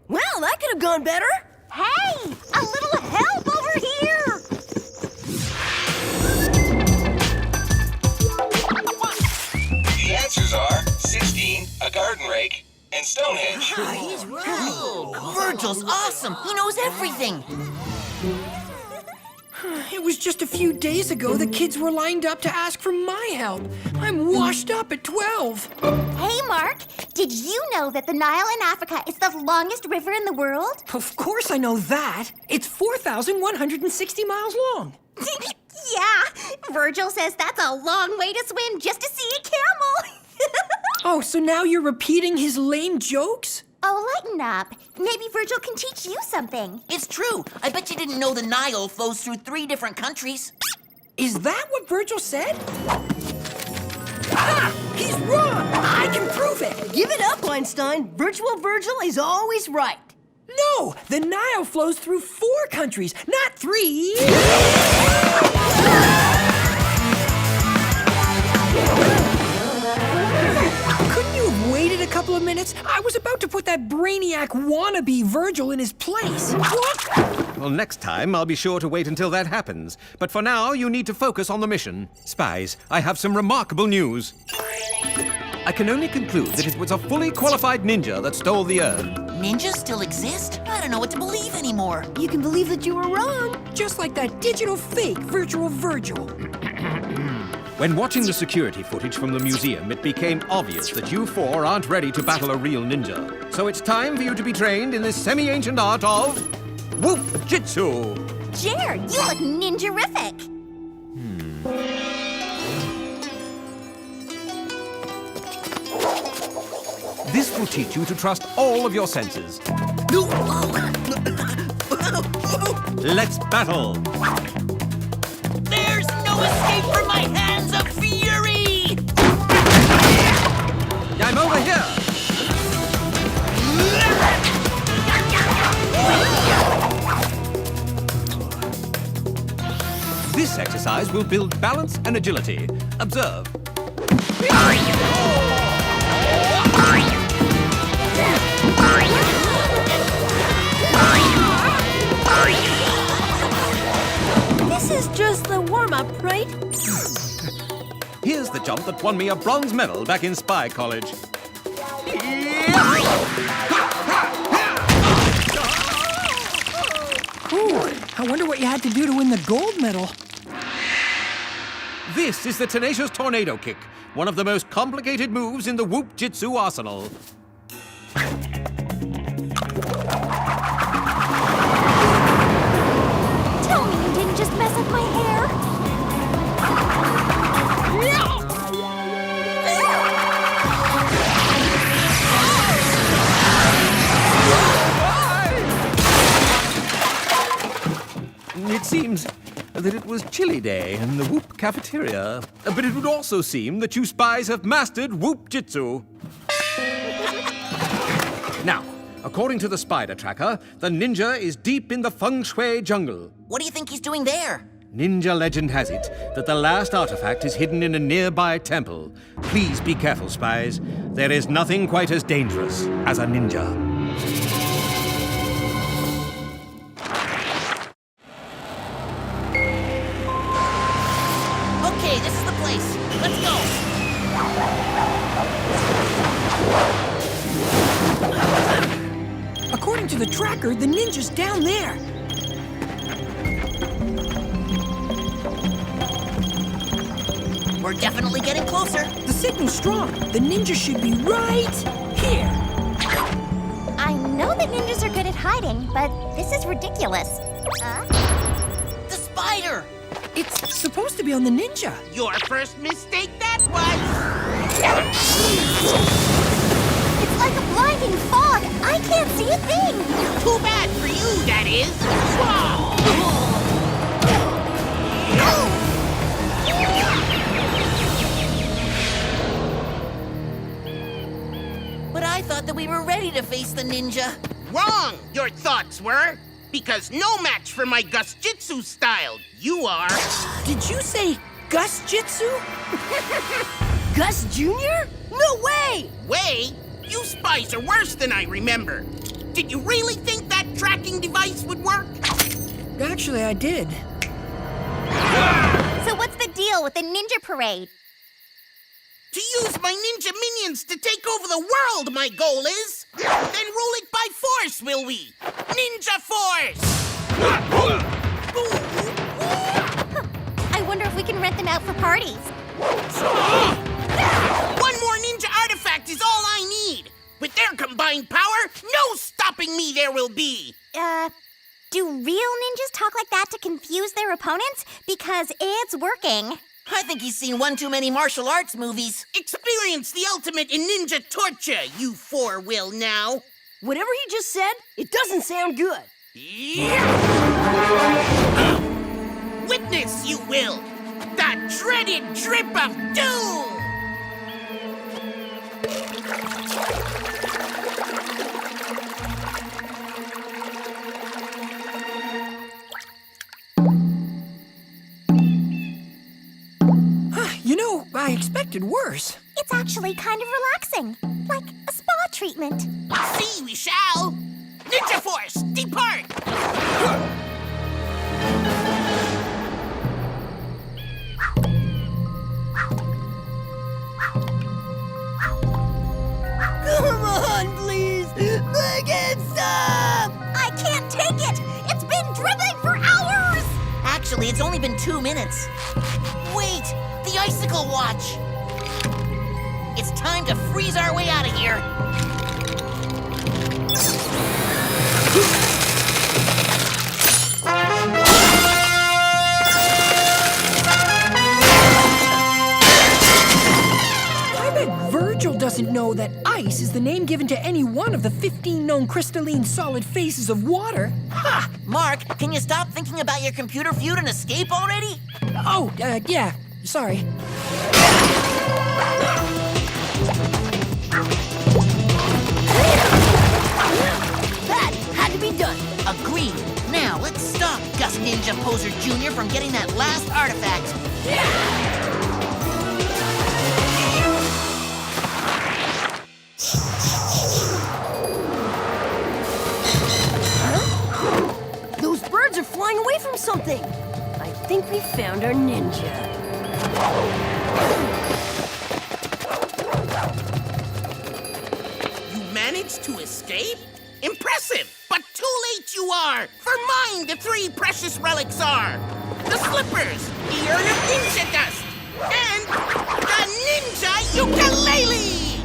Well, that could have gone better. Hey, a little help over here. The answers are 16, a garden rake, and Stonehenge. He's right. Virgil's awesome. He knows everything. It was just a few days ago the kids were lined up to ask for my help. I'm washed up at 12. Hey, Mark, did you know that the Nile in Africa is the longest river in the world? Of course I know that. It's 4,160 miles long. Yeah, Virgil says that's a long way to swim just to see a camel. Oh, so now you're repeating his lame jokes? Oh, lighten up. Maybe Virgil can teach you something. It's true. I bet you didn't know the Nile flows through 3 different countries. Is that what Virgil said? Ah! He's wrong! I can prove it! Give it up, Einstein. Virtual Virgil is always right. No! The Nile flows through 4 countries, not 3! Couldn't you have waited a couple of minutes? I was about to put that brainiac wannabe Virgil in his place. Well, next time I'll be sure to wait until that happens. But for now, you need to focus on the mission. Spies, I have some remarkable news. I can only conclude that it was a fully qualified ninja that stole the urn. Ninjas still exist? I don't know what to believe anymore. You can believe that you were wrong. Just like that digital fake Virtual Virgil. When watching the security footage from the museum, it became obvious that you 4 aren't ready to battle a real ninja. So it's time for you to be trained in this semi-ancient art of Whoop-Jitsu. Jer, you look ninja-rific. This will teach you to trust all of your senses. Let's battle. There's no escape from my hands of fury! I'm over here. This exercise will build balance and agility. Observe. This is just the warm-up, right? Here's the jump that won me a bronze medal back in Spy College. Ooh, I wonder what you had to do to win the gold medal. This is the tenacious tornado kick, one of the most complicated moves in the Whoop-Jitsu arsenal. Tell me you didn't just mess up my hair. It seems that it was chilly day in the Whoop cafeteria, but it would also seem that you spies have mastered Whoop-Jitsu. Now, according to the spider tracker, the ninja is deep in the feng shui jungle. What do you think he's doing there? Ninja legend has it that the last artifact is hidden in a nearby temple. Please be careful, spies. There is nothing quite as dangerous as a ninja. let's go! According to the tracker, the ninja's down there. We're definitely getting closer. The signal's strong. The ninja should be right here. I know that ninjas are good at hiding, but this is ridiculous. The spider! It's supposed to be on the ninja. Your first mistake that was! It's like a blinding fog. I can't see a thing. Too bad for you, that is. But I thought that we were ready to face the ninja. Wrong, your thoughts were. Because no match for my Gus Jitsu style. You are. Did you say Gus Jitsu? Gus Jr.? No way! Way? You spies are worse than I remember. Did you really think that tracking device would work? Actually, I did. So what's the deal with the ninja parade? To use my ninja minions to take over the world, my goal is. Then rule it by force, will we? Ninja force! I wonder if we can rent them out for parties. One more ninja artifact is all I need. With their combined power, no stopping me there will be. Do real ninjas talk like that to confuse their opponents? Because it's working. I think he's seen one too many martial arts movies. Experience the ultimate in ninja torture, you four will now. Whatever he just said, it doesn't sound good. Witness, you will, the dreaded drip of doom! You know, I expected worse. It's actually kind of relaxing, like a spa treatment. See, we shall. Ninja Force, depart! Come on, please! Megan, stop! I can't take it! It's been dripping for hours! Actually, it's only been 2 minutes. Wait, the icicle watch! It's time to freeze our way out of here. I bet Virgil doesn't know that ice is the name given to any one of the 15 known crystalline solid phases of water. Ha! Mark, can you stop thinking about your computer feud and escape already? Oh, yeah. Sorry. That had to be done. Agreed. Now, let's stop Gus Ninja Poser Jr. from getting that last artifact. Those birds are flying away from something. I think we found our ninja. You managed to escape? Impressive! But too late you are! For mine the 3 precious relics are! The slippers, the urn of ninja dust, and the ninja ukulele!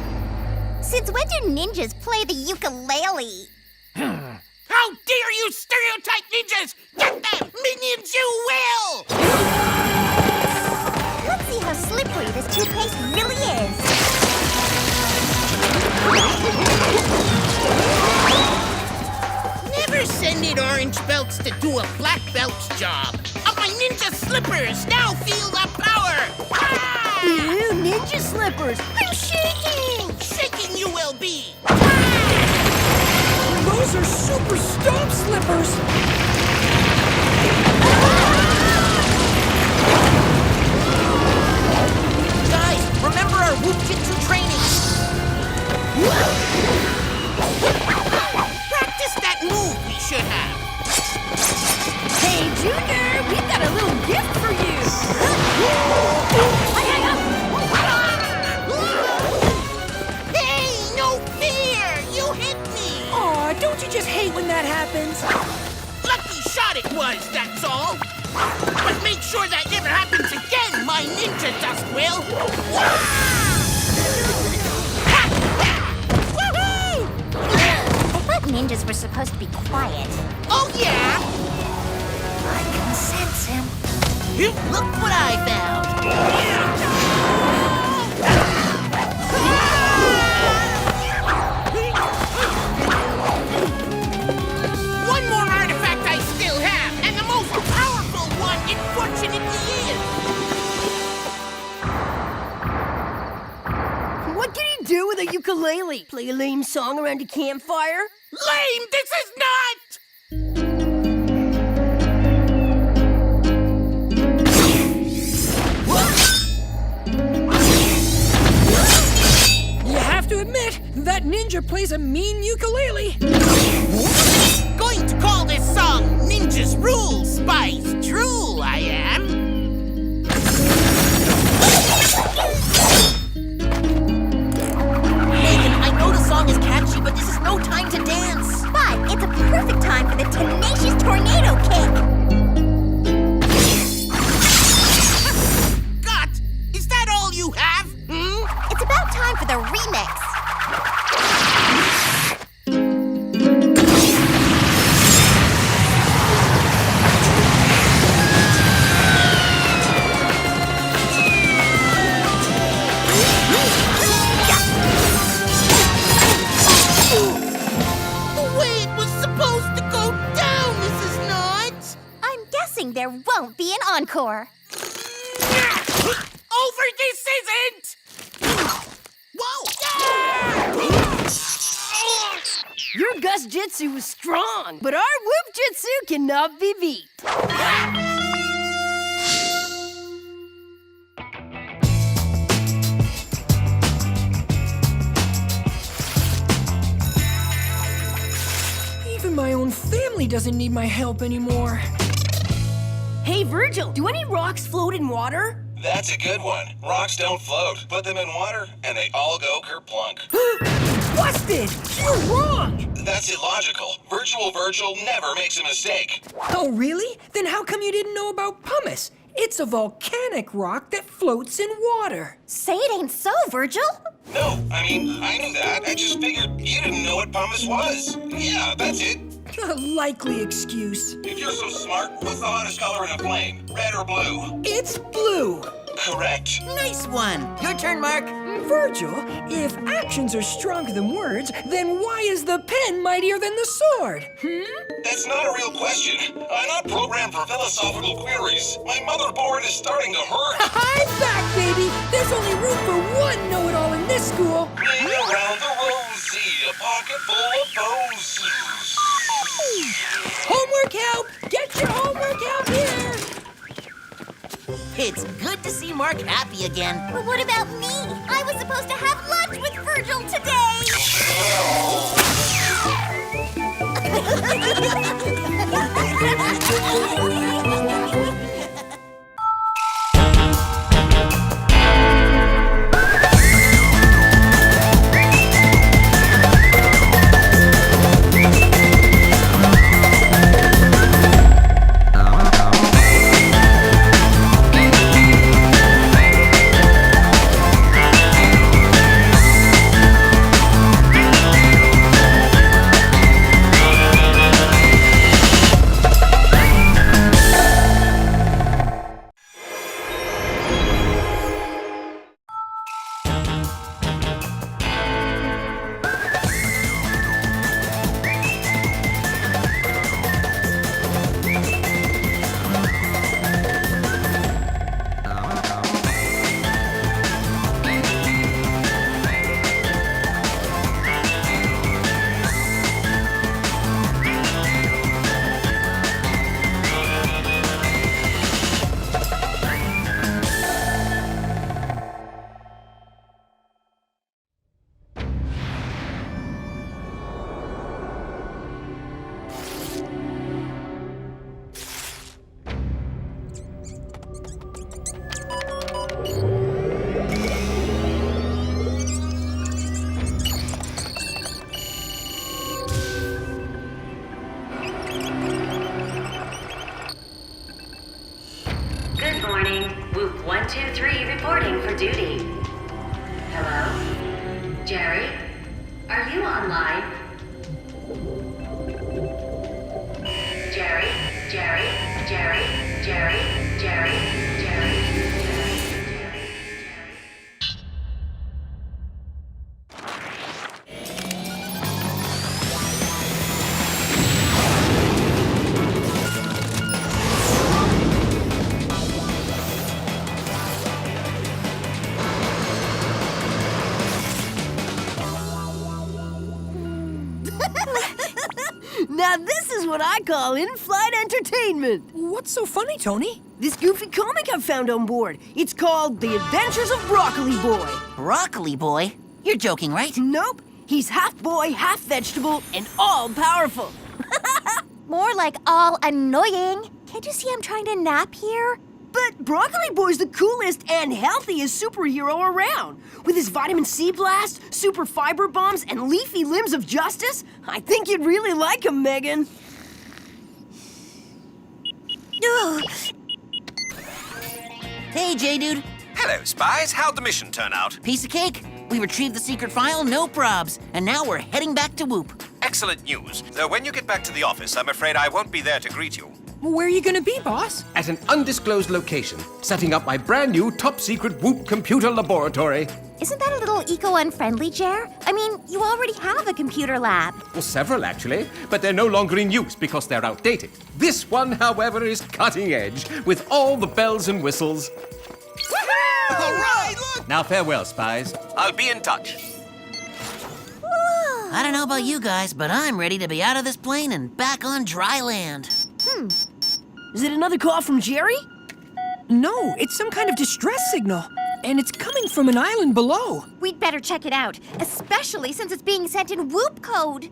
Since when do ninjas play the ukulele? How dare you stereotype ninjas! Get them! Minions you will! Let's see how slippery this toothpaste really is. Never send in orange belts to do a black belt's job. Of my ninja slippers, now feel the power! Ah! Ew, ninja slippers! I'm shaking! Shaking you will be! Those are super stomp slippers. Guys, remember our Whoop Jitsu training! Practice that move we should have! Hey, Junior, we've got a little gift for you. sure that never happens again, my ninja dust will! Woohoo! I thought ninjas were supposed to be quiet. Oh, yeah? I can sense him. Look what I found! One more artifact I still have, and the most powerful one, unfortunately, is... What can he do with a ukulele? Play a lame song around a campfire? Lame! This is not... You have to admit, that ninja plays a mean ukulele. Going to call this song Ninja's Rule, Spice Drool, I am. Megan, I know the song is catchy, but this is no time to dance. But it's a perfect time for the tenacious tornado kick. God, is that all you have? It's about time for the remix. The way it was supposed to go down, Mrs. Knott. I'm guessing there won't be an encore. Over this isn't! Whoa! Your Gus Jitsu is strong, but our Whoop Jitsu cannot be beat. Even my own family doesn't need my help anymore. Hey, Virgil, do any rocks float in water? That's a good one. Rocks don't float. Put them in water, and they all go kerplunk. Busted! You're wrong! That's illogical. Virtual Virgil never makes a mistake. Oh, really? Then how come you didn't know about pumice? It's a volcanic rock that floats in water. Say it ain't so, Virgil. No, I mean, I knew that. I just figured you didn't know what pumice was. Yeah, that's it. A likely excuse. If you're so smart, what's the hottest color in a flame? Red or blue? It's blue. Correct. Nice one. Your turn, Mark. Virgil, if actions are stronger than words, then why is the pen mightier than the sword? That's not a real question. I'm not programmed for philosophical queries. My motherboard is starting to hurt. I'm back, baby! There's only room for one know-it-all in this school. Ring around the rosy, a pocket full of posies. Homework help! Get your homework help here! It's good to see Mark happy again. But what about me? I was supposed to have lunch with Virgil today. Incoming. Whoop 123 reporting for duty. Hello? Jerry? Are you online? Jerry? Jerry? Jerry? Jerry? Jerry? Jerry? Now this is what I call in-flight entertainment. What's so funny, Tony? This goofy comic I found on board. It's called The Adventures of Broccoli Boy. Broccoli Boy? You're joking, right? Nope. He's half boy, half vegetable, and all-powerful. More like all annoying. Can't you see I'm trying to nap here? But Broccoli Boy's the coolest and healthiest superhero around. With his vitamin C blast, super fiber bombs, and leafy limbs of justice, I think you'd really like him, Megan. Ugh. Hey, J-Dude. Hello, Spies. How'd the mission turn out? Piece of cake. We retrieved the secret file, no probs. And now we're heading back to Whoop. Excellent news. Though when you get back to the office, I'm afraid I won't be there to greet you. Where are you gonna be, boss? At an undisclosed location, setting up my brand new top-secret Whoop computer laboratory. Isn't that a little eco-unfriendly, Jer? I mean, you already have a computer lab. Well, several, actually, but they're no longer in use because they're outdated. This one, however, is cutting edge, with all the bells and whistles. All right, look! Now, farewell, Spies. I'll be in touch. I don't know about you guys, but I'm ready to be out of this plane and back on dry land. Is it another call from Jerry? No, it's some kind of distress signal. And it's coming from an island below. We'd better check it out, especially since it's being sent in Whoop code.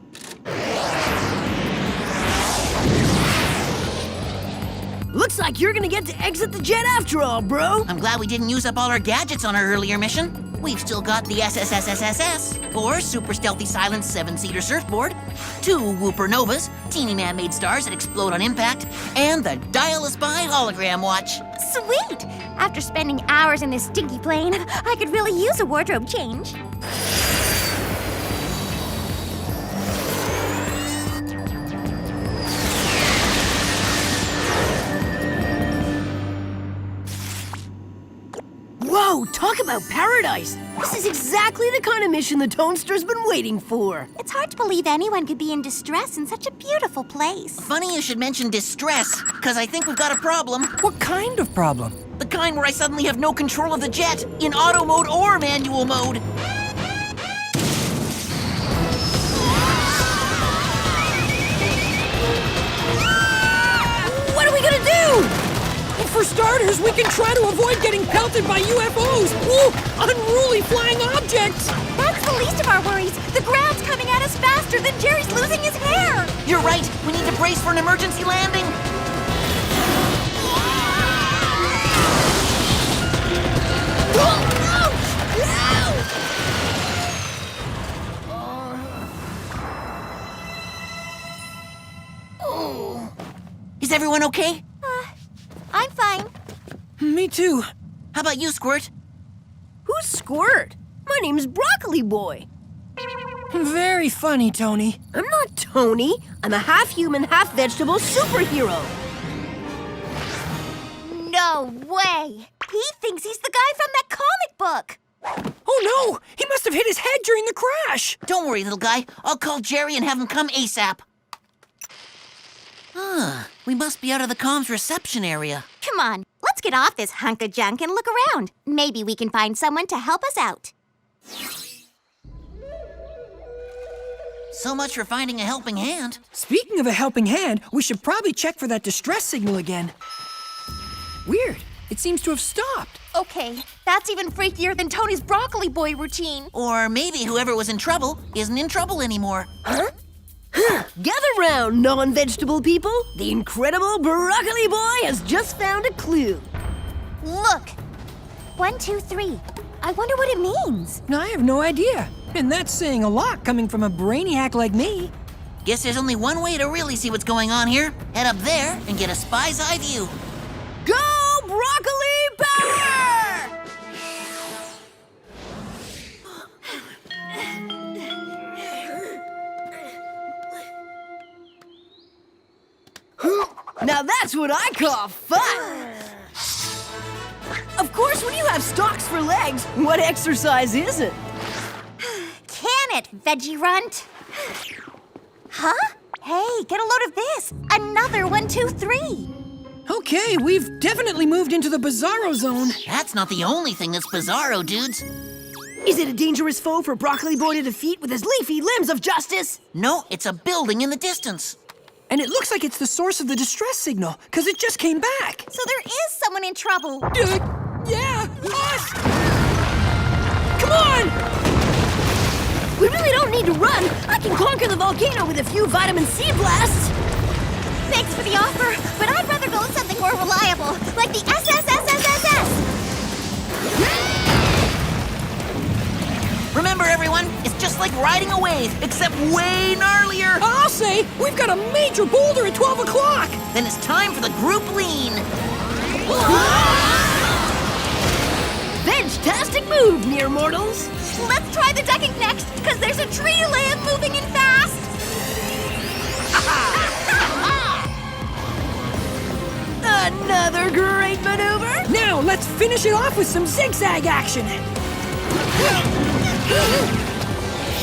Looks like you're gonna get to exit the jet after all, bro. I'm glad we didn't use up all our gadgets on our earlier mission. We've still got the SSSSSS, or Super Stealthy Silence 7-seater surfboard, 2 Whooper Novas, teeny man-made stars that explode on impact, and the Dial-a-Spy hologram watch. Sweet! After spending hours in this stinky plane, I could really use a wardrobe change. Whoa, talk about paradise! This is exactly the kind of mission the Tonester's been waiting for. It's hard to believe anyone could be in distress in such a beautiful place. Funny you should mention distress, because I think we've got a problem. What kind of problem? The kind where I suddenly have no control of the jet, in auto mode or manual mode. What are we gonna do? Well, for starters, we can try to avoid getting pelted by UFOs. Ooh, unruly flying objects. That's the least of our worries. The ground's coming at us faster than Jerry's losing his hair. You're right. We need to brace for an emergency landing. Is everyone okay? I'm fine. Me too. How about you, Squirt? Who's Squirt? My name's Broccoli Boy. Very funny, Tony. I'm not Tony. I'm a half-human, half-vegetable superhero. No way. He thinks he's the guy from that comic book. Oh no! He must have hit his head during the crash! Don't worry, little guy. I'll call Jerry and have him come ASAP. We must be out of the comms reception area. Come on, let's get off this hunk of junk and look around. Maybe we can find someone to help us out. So much for finding a helping hand. Speaking of a helping hand, we should probably check for that distress signal again. Weird. It seems to have stopped. Okay, that's even freakier than Tony's Broccoli Boy routine. Or maybe whoever was in trouble isn't in trouble anymore. Huh? Gather round, non-vegetable people. The incredible Broccoli Boy has just found a clue. Look. 1, 2, 3. I wonder what it means. I have no idea. And that's saying a lot coming from a brainiac like me. Guess there's only one way to really see what's going on here. Head up there and get a spy's eye view. Go, Broccoli what I call fun. Of course, when you have stalks for legs, what exercise is it? Can it, Veggie Runt? Huh? Hey, get a load of this. Another 1, 2, 3. Okay, we've definitely moved into the bizarro zone. That's not the only thing that's bizarro, dudes. Is it a dangerous foe for Broccoli Boy to defeat with his leafy limbs of justice? No, it's a building in the distance. And it looks like it's the source of the distress signal, because it just came back. So there is someone in trouble. Yeah, us! Come on! We really don't need to run. I can conquer the volcano with a few vitamin C blasts. Thanks for the offer, but I'd rather go with something more reliable, like the SSSSSS. Remember, everyone, it's just like riding a wave, except way gnarlier. I'll say, we've got a major boulder at 12 o'clock. Then it's time for the group lean. Veg-tastic move, mere mortals. Let's try the ducking next, because there's a tree limb moving in fast. Another great maneuver. Now, let's finish it off with some zigzag action.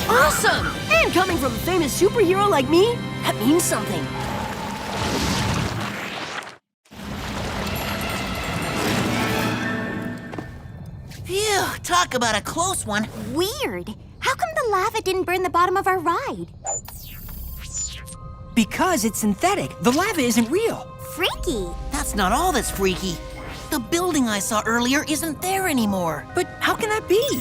Awesome! And coming from a famous superhero like me, that means something. Phew, talk about a close one. Weird. How come the lava didn't burn the bottom of our ride? Because it's synthetic. The lava isn't real. Freaky. That's not all that's freaky. The building I saw earlier isn't there anymore. But how can that be?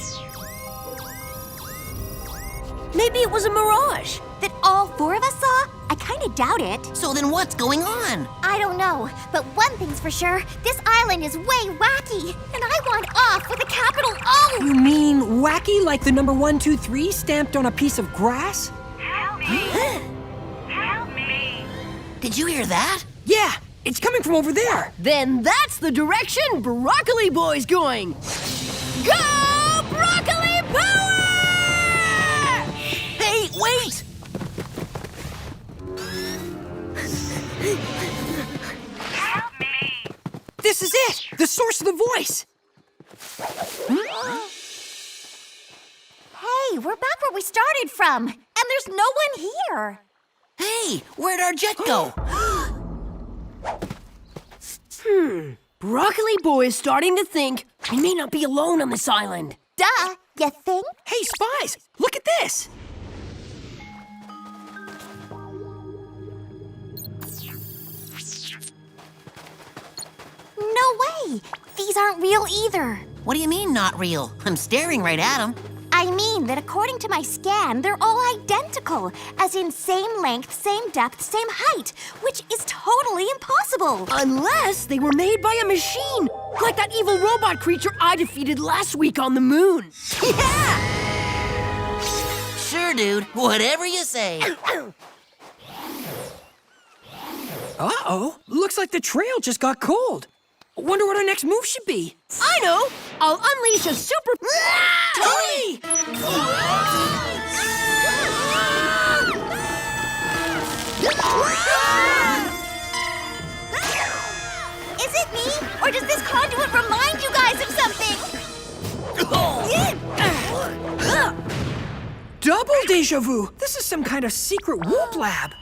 Maybe it was a mirage. That all 4 of us saw? I kinda doubt it. So then what's going on? I don't know, but one thing's for sure, this island is way wacky, and I want off with a capital O! You mean wacky like the number 1, 2, 3 stamped on a piece of grass? Help me! Help me! Did you hear that? Yeah, it's coming from over there. Then that's the direction Broccoli Boy's going. Go, Broccoli Power! Hey, wait! Help me! This is it! The source of the voice! Hey, we're back where we started from, and there's no one here. Hey, where'd our jet go? Broccoli Boy is starting to think we may not be alone on this island. Duh, you think? Hey, Spiez, look at this! No way! These aren't real either. What do you mean, not real? I'm staring right at them. I mean that according to my scan, they're all identical, as in same length, same depth, same height, which is totally impossible. Unless they were made by a machine, like that evil robot creature I defeated last week on the moon. Yeah! Sure, dude. Whatever you say. Uh-oh. Looks like the trail just got cold. Wonder what our next move should be. I know! I'll unleash a super... Tony! Is it me, or does this conduit remind you guys of something? Double deja vu! This is some kind of secret whoop lab.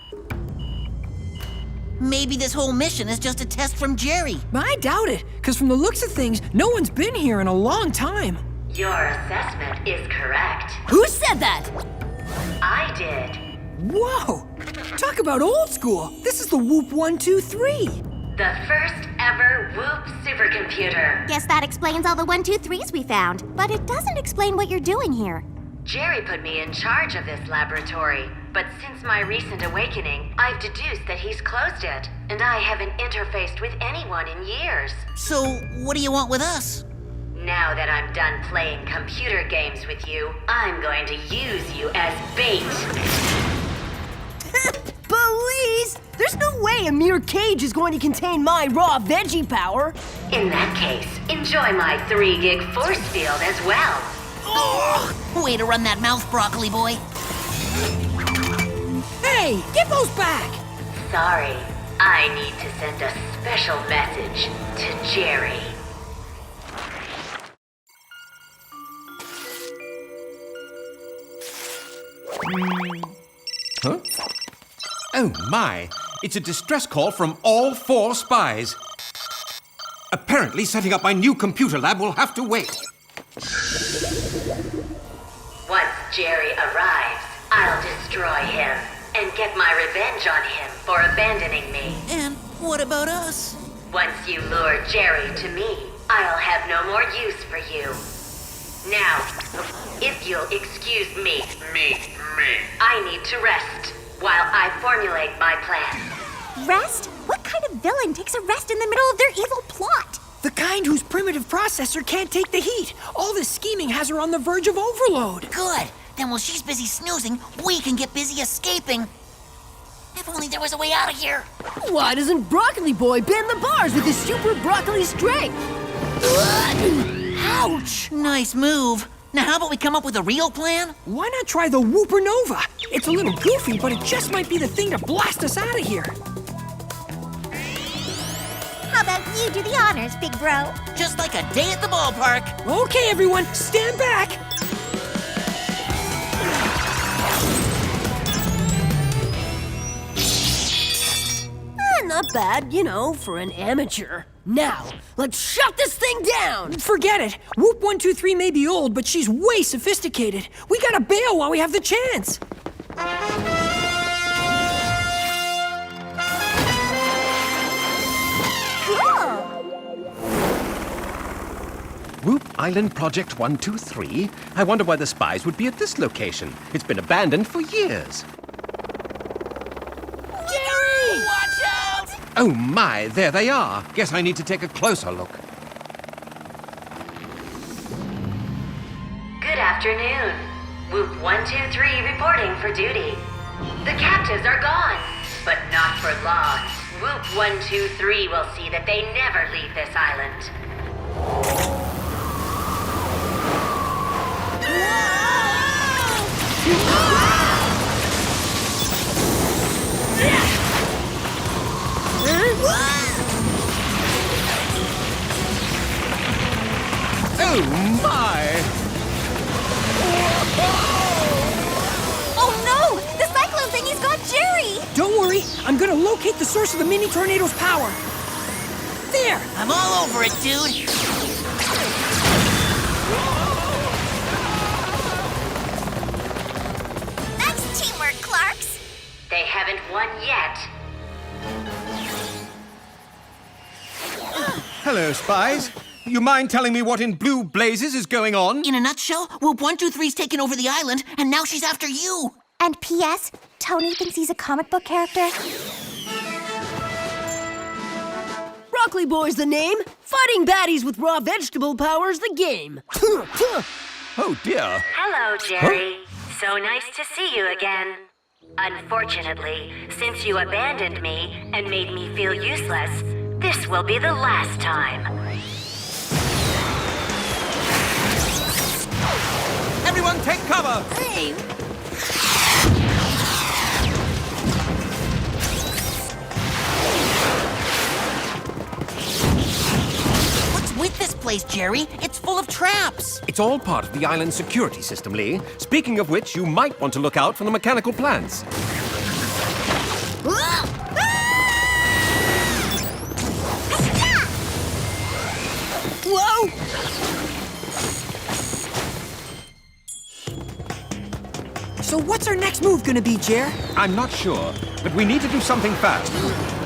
Maybe this whole mission is just a test from Jerry. I doubt it, because from the looks of things, no one's been here in a long time. Your assessment is correct. Who said that? I did. Whoa! Talk about old school. This is the Whoop 1, 2, 3. The first ever Whoop supercomputer. Guess that explains all the 1, 2, 3s we found, but it doesn't explain what you're doing here. Jerry put me in charge of this laboratory, but since my recent awakening, I've deduced that he's closed it, and I haven't interfaced with anyone in years. So, what do you want with us? Now that I'm done playing computer games with you, I'm going to use you as bait. Please! There's no way a mere cage is going to contain my raw veggie power. In that case, enjoy my 3-gig force field as well. Way to run that mouth, Broccoli Boy. Hey, give those back! Sorry, I need to send a special message to Jerry. Huh? Oh my! It's a distress call from all 4 spies. Apparently, setting up my new computer lab will have to wait. Once Jerry arrives, I'll destroy him and get my revenge on him for abandoning me. And what about us? Once you lure Jerry to me, I'll have no more use for you. Now, if you'll excuse me, I need to rest while I formulate my plan. Rest? What kind of villain takes a rest in the middle of their evil plot? The kind whose primitive processor can't take the heat. All this scheming has her on the verge of overload. Good. Then while she's busy snoozing, we can get busy escaping. If only there was a way out of here. Why doesn't Broccoli Boy bend the bars with his super broccoli strength? Ouch! Nice move. Now how about we come up with a real plan? Why not try the Whooper Nova? It's a little goofy, but it just might be the thing to blast us out of here. How about you do the honors, big bro? Just like a day at the ballpark. Okay, everyone, stand back. Not bad, you know, for an amateur. Now, let's shut this thing down! Forget it. Whoop 123 may be old, but she's way sophisticated. We gotta bail while we have the chance. Whoop Island Project 123? I wonder why the spies would be at this location. It's been abandoned for years. Oh my, there they are. Guess I need to take a closer look. Good afternoon. Whoop 123 reporting for duty. The captives are gone, but not for long. Whoop 123 will see that they never leave this island. Oh my! Oh no! The cyclone thingy's got Jerry! Don't worry, I'm gonna locate the source of the mini tornado's power. There! I'm all over it, dude. Nice teamwork, Clarks. They haven't won yet. Hello, spies. You mind telling me what in blue blazes is going on? In a nutshell, Whoop 123's taken over the island, and now she's after you. And P.S. Tony thinks he's a comic book character. Broccoli Boy's the name. Fighting baddies with raw vegetable power's the game. Oh dear. Hello, Jerry. So nice to see you again. Unfortunately, since you abandoned me and made me feel useless, this will be the last time. Everyone take cover! Hey! What's with this place, Jerry? It's full of traps. It's all part of the island's security system, Lee. Speaking of which, you might want to look out for the mechanical plants. Whoa! So what's our next move gonna be, Jer? I'm not sure, but we need to do something fast.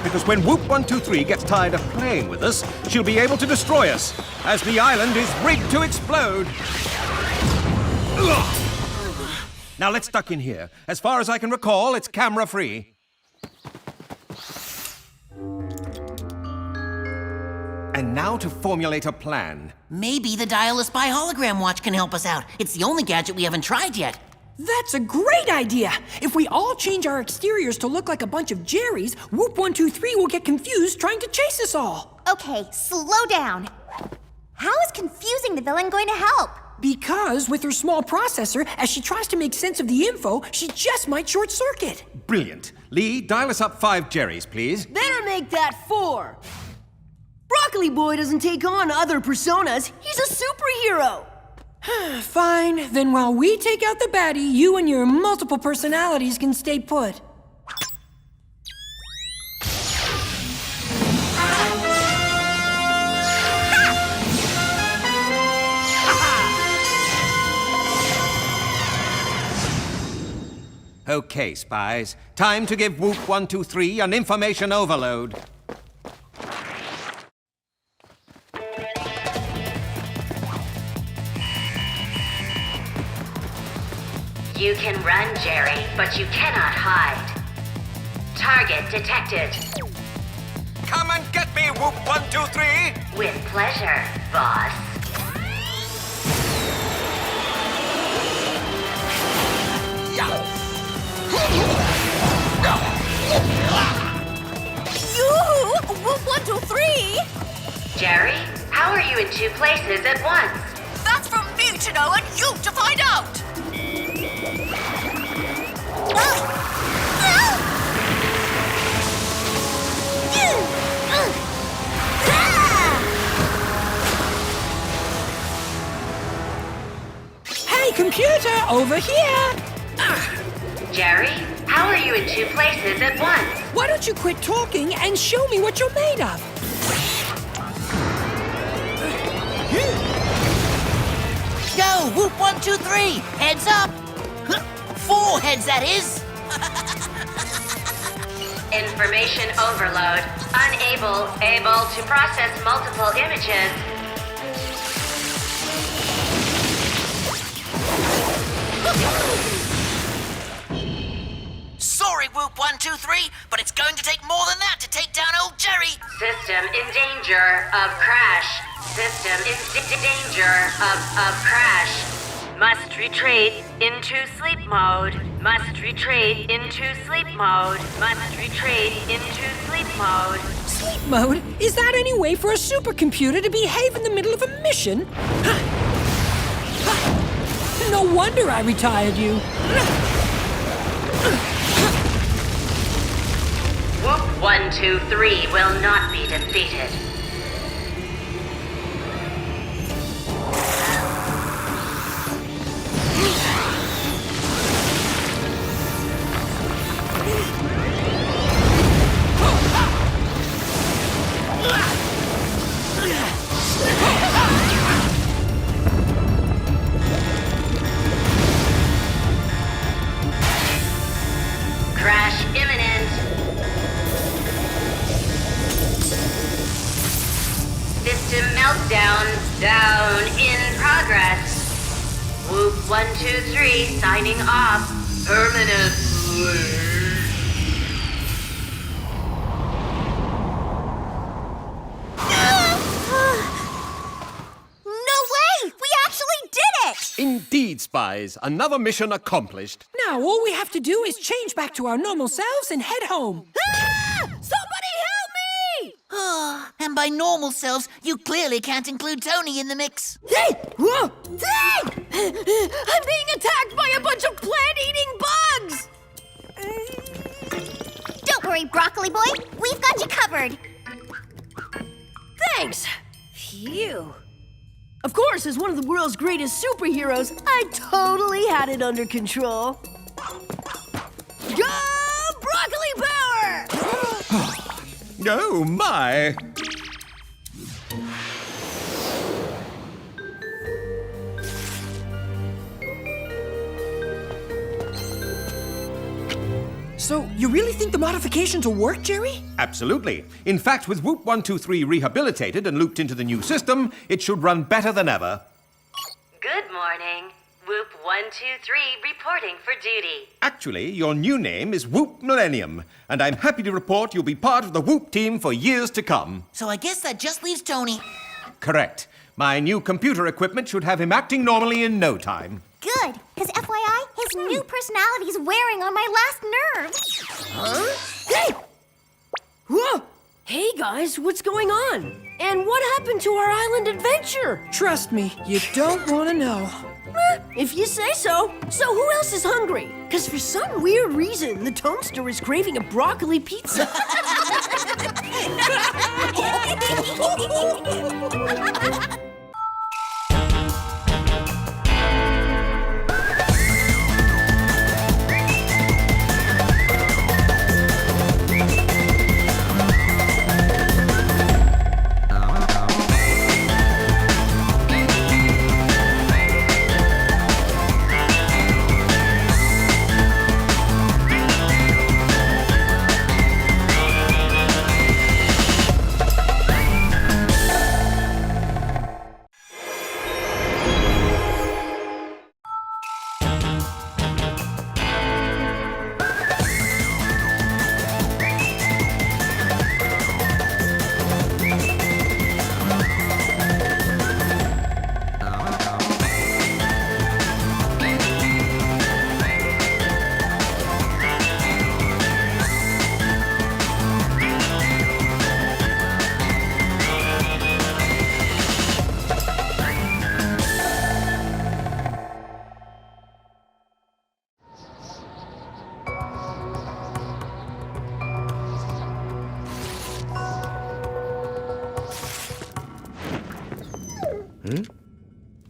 Because when Whoop 123 gets tired of playing with us, she'll be able to destroy us, as the island is rigged to explode. Now let's duck in here. As far as I can recall, it's camera-free. And now to formulate a plan. Maybe the Dial-a-Spy hologram watch can help us out. It's the only gadget we haven't tried yet. That's a great idea! If we all change our exteriors to look like a bunch of Jerrys, Whoop 123 will get confused trying to chase us all. Okay, slow down. How is confusing the villain going to help? Because with her small processor, as she tries to make sense of the info, she just might short circuit. Brilliant. Lee, dial us up 5 Jerrys, please. Better make that 4. Broccoli Boy doesn't take on other personas. He's a superhero. Fine, then while we take out the baddie, you and your multiple personalities can stay put. Okay, Spies. Time to give Whoop 123 an information overload. You can run, Jerry, but you cannot hide. Target detected. Come and get me, Whoop 123! With pleasure, boss. Yoo-hoo! Whoop 123! Jerry, how are you in two places at once? That's from me to know and you to find out! Hey, computer, over here! Jerry, how are you in two places at once? Why don't you quit talking and show me what you're made of? Go, Whoop 123! Heads up! 4 heads, that is! Information overload. Able to process multiple images. Sorry, Whoop 123, but it's going to take more than that to take down old Jerry. System in danger of crash. System in danger of crash. Must retreat into sleep mode. Must retreat into sleep mode. Must retreat into sleep mode. Sleep mode? Is that any way for a supercomputer to behave in the middle of a mission? No wonder I retired you. Whoop 123 will not be defeated. Crash imminent. System meltdown. Down in progress. Whoop 123 signing off permanently. Indeed, Spies. Another mission accomplished. Now all we have to do is change back to our normal selves and head home. Somebody help me! And by normal selves, you clearly can't include Tony in the mix. Hey! Whoa! Hey! I'm being attacked by a bunch of plant-eating bugs! Don't worry, Broccoli Boy. We've got you covered. Thanks! Phew. Of course, as one of the world's greatest superheroes, I totally had it under control. Go Broccoli Power! Oh, my! So, you really think the modifications will work, Jerry? Absolutely. In fact, with Whoop 123 rehabilitated and looped into the new system, it should run better than ever. Good morning. Whoop 123 reporting for duty. Actually, your new name is Whoop Millennium, and I'm happy to report you'll be part of the Whoop team for years to come. So I guess that just leaves Tony. Correct. My new computer equipment should have him acting normally in no time. Good, because FYI, his new personality's wearing on my last nerve. Huh? Hey! Whoa! Hey guys, what's going on? And what happened to our island adventure? Trust me, you don't want to know. If you say so. So who else is hungry? Because for some weird reason, the Toaster is craving a broccoli pizza.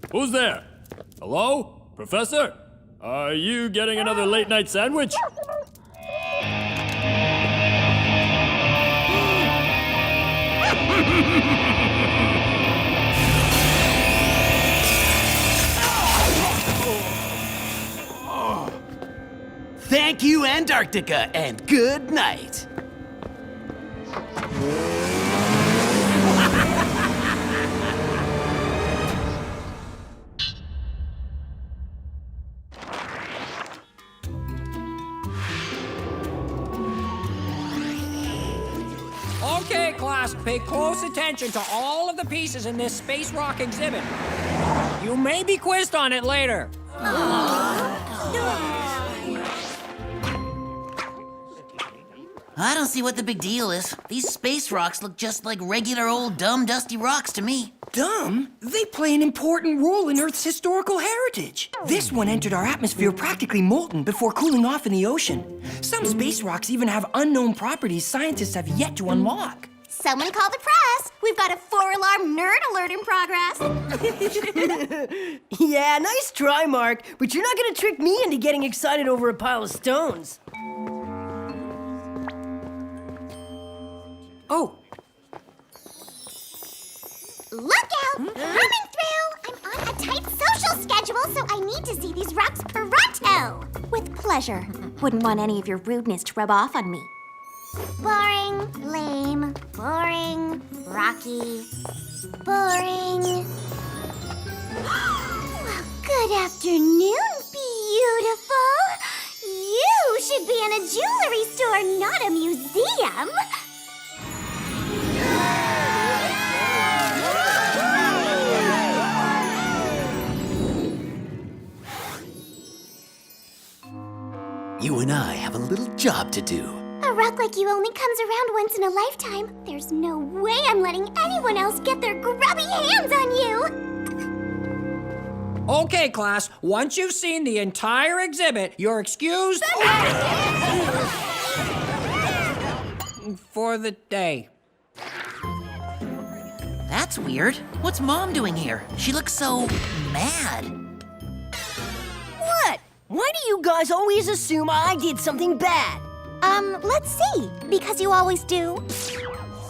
Who's there? Hello? Professor? Are you getting another late night sandwich? Thank you, Antarctica, and good night. Okay, class, pay close attention to all of the pieces in this space rock exhibit. You may be quizzed on it later. I don't see what the big deal is. These space rocks look just like regular old dumb dusty rocks to me. Dumb? They play an important role in Earth's historical heritage. This one entered our atmosphere practically molten before cooling off in the ocean. Some space rocks even have unknown properties scientists have yet to unlock. Someone call the press. We've got a 4-alarm nerd alert in progress. Yeah, nice try, Mark. But you're not gonna trick me into getting excited over a pile of stones. Oh. Look out! Coming through! I'm on a tight social schedule, so I need to see these rocks pronto. With pleasure. Wouldn't want any of your rudeness to rub off on me. Boring, lame, boring, rocky, boring. Well, good afternoon, beautiful. You should be in a jewelry store, not a museum. You and I have a little job to do. A rock like you only comes around once in a lifetime. There's no way I'm letting anyone else get their grubby hands on you. Okay, class, once you've seen the entire exhibit, you're excused for the day. That's weird. What's Mom doing here? She looks so mad. What? Why do you guys always assume I did something bad? Let's see. Because you always do.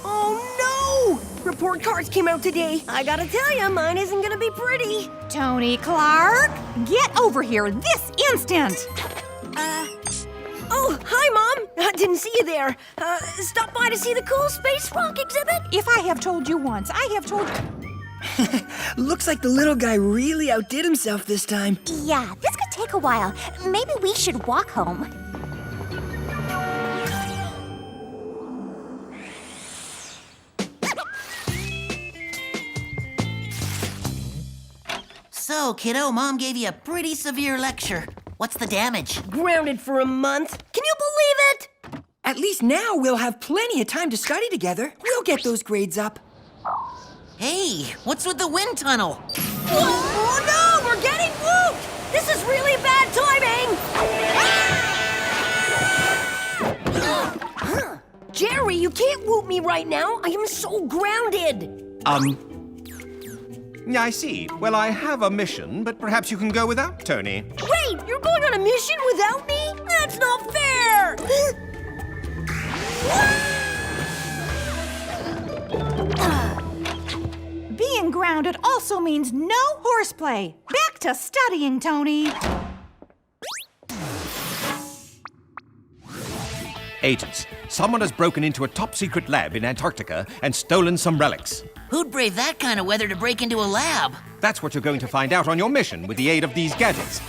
Oh no! Report cards came out today. I gotta tell you, mine isn't gonna be pretty. Tony Clark, get over here this instant. Oh, hi, Mom. I didn't see you there. Stop by to see the cool space rock exhibit? If I have told you once, I have told you. Looks like the little guy really outdid himself this time. Yeah, this could take a while. Maybe we should walk home. So, kiddo, Mom gave you a pretty severe lecture. What's the damage? Grounded for a month. Can you believe it? At least now we'll have plenty of time to study together. We'll get those grades up. Hey, what's with the wind tunnel? Oh no, we're getting whooped! This is really bad timing! Jerry, you can't whoop me right now. I am so grounded. Yeah, I see. Well, I have a mission, but perhaps you can go without Tony. Wait, you're going on a mission without me? That's not fair! Being grounded also means no horseplay. Back to studying, Tony. Agents, someone has broken into a top-secret lab in Antarctica and stolen some relics. Who'd brave that kind of weather to break into a lab? That's what you're going to find out on your mission with the aid of these gadgets.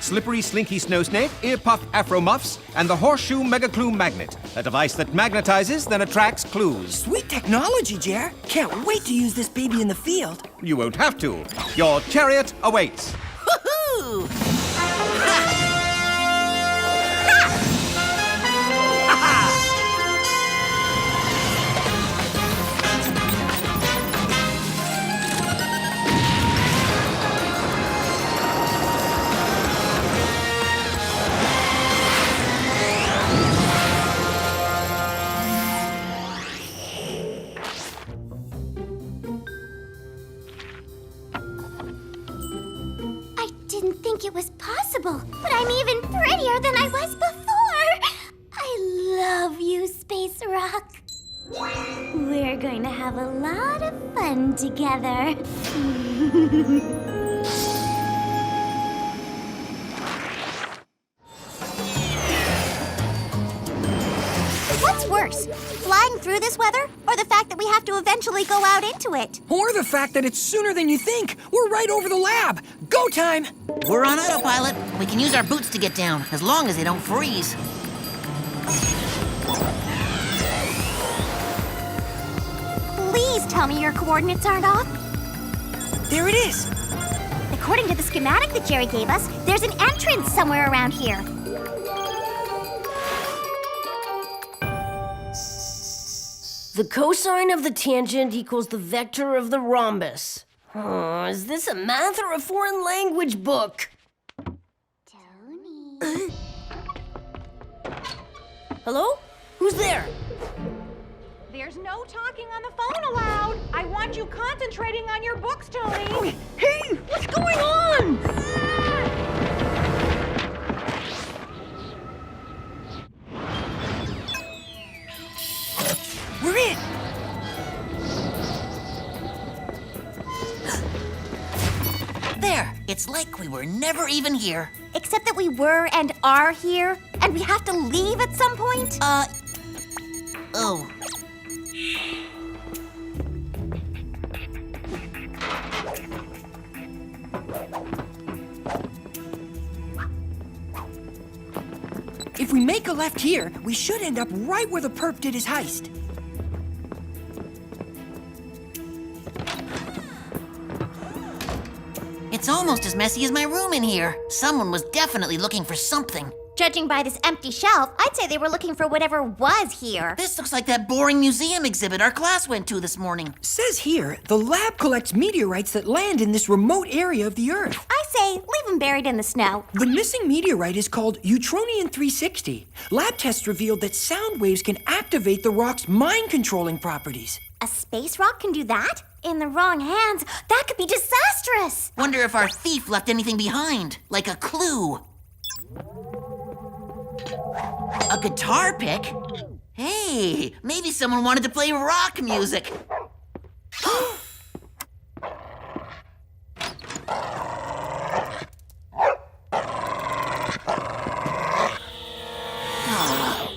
Slippery Slinky Snow Snake, Ear Puff Afro Muffs, and the Horseshoe Mega Clue Magnet, a device that magnetizes, then attracts clues. Sweet technology, Jer. Can't wait to use this baby in the field. You won't have to. Your chariot awaits. Woohoo! It was possible, but I'm even prettier than I was before. I love you, Space Rock. We're going to have a lot of fun together. What's worse, flying through this weather, or the fact that we have to eventually go out into it? Or the fact that it's sooner than you think. We're right over the lab. Go time! We're on autopilot. We can use our boots to get down, as long as they don't freeze. Please tell me your coordinates aren't off. There it is. According to the schematic that Jerry gave us, there's an entrance somewhere around here. The cosine of the tangent equals the vector of the rhombus. Is this a math or a foreign language book? Tony. Hello? Who's there? There's no talking on the phone allowed. I want you concentrating on your books, Tony. Hey, what's going on? We're in. There, it's like we were never even here. Except that we were and are here, and we have to leave at some point? Oh. If we make a left here, we should end up right where the perp did his heist. It's almost as messy as my room in here. Someone was definitely looking for something. Judging by this empty shelf, I'd say they were looking for whatever was here. This looks like that boring museum exhibit our class went to this morning. Says here, the lab collects meteorites that land in this remote area of the Earth. I say, leave them buried in the snow. The missing meteorite is called Eutronian 360. Lab tests revealed that sound waves can activate the rock's mind-controlling properties. A space rock can do that? In the wrong hands, that could be disastrous. Wonder if our thief left anything behind, like a clue. A guitar pick? Hey, maybe someone wanted to play rock music.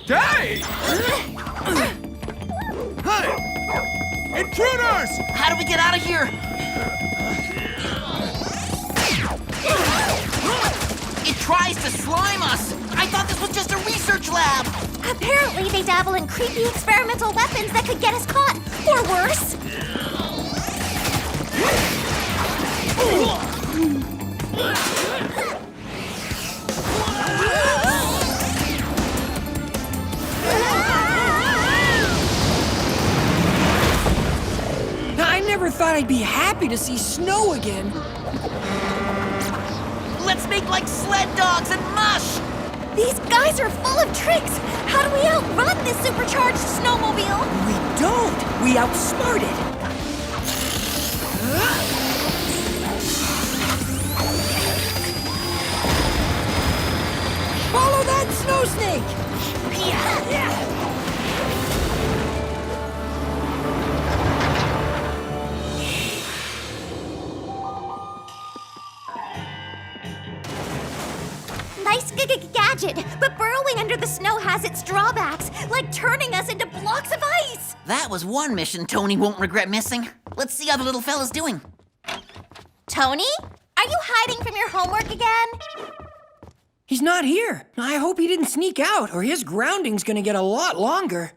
Hey! Hey! Intruders! How do we get out of here? It tries to slime us! I thought this was just a research lab! Apparently they dabble in creepy experimental weapons that could get us caught, or worse. I never thought I'd be happy to see snow again. Let's make like sled dogs and mush! These guys are full of tricks! How do we outrun this supercharged snowmobile? We don't! We outsmart it! Follow that snow snake! Nice gadget, but burrowing under the snow has its drawbacks, like turning us into blocks of ice. That was one mission Tony won't regret missing. Let's see how the little fella's doing. Tony? Are you hiding from your homework again? He's not here. I hope he didn't sneak out, or his grounding's gonna get a lot longer.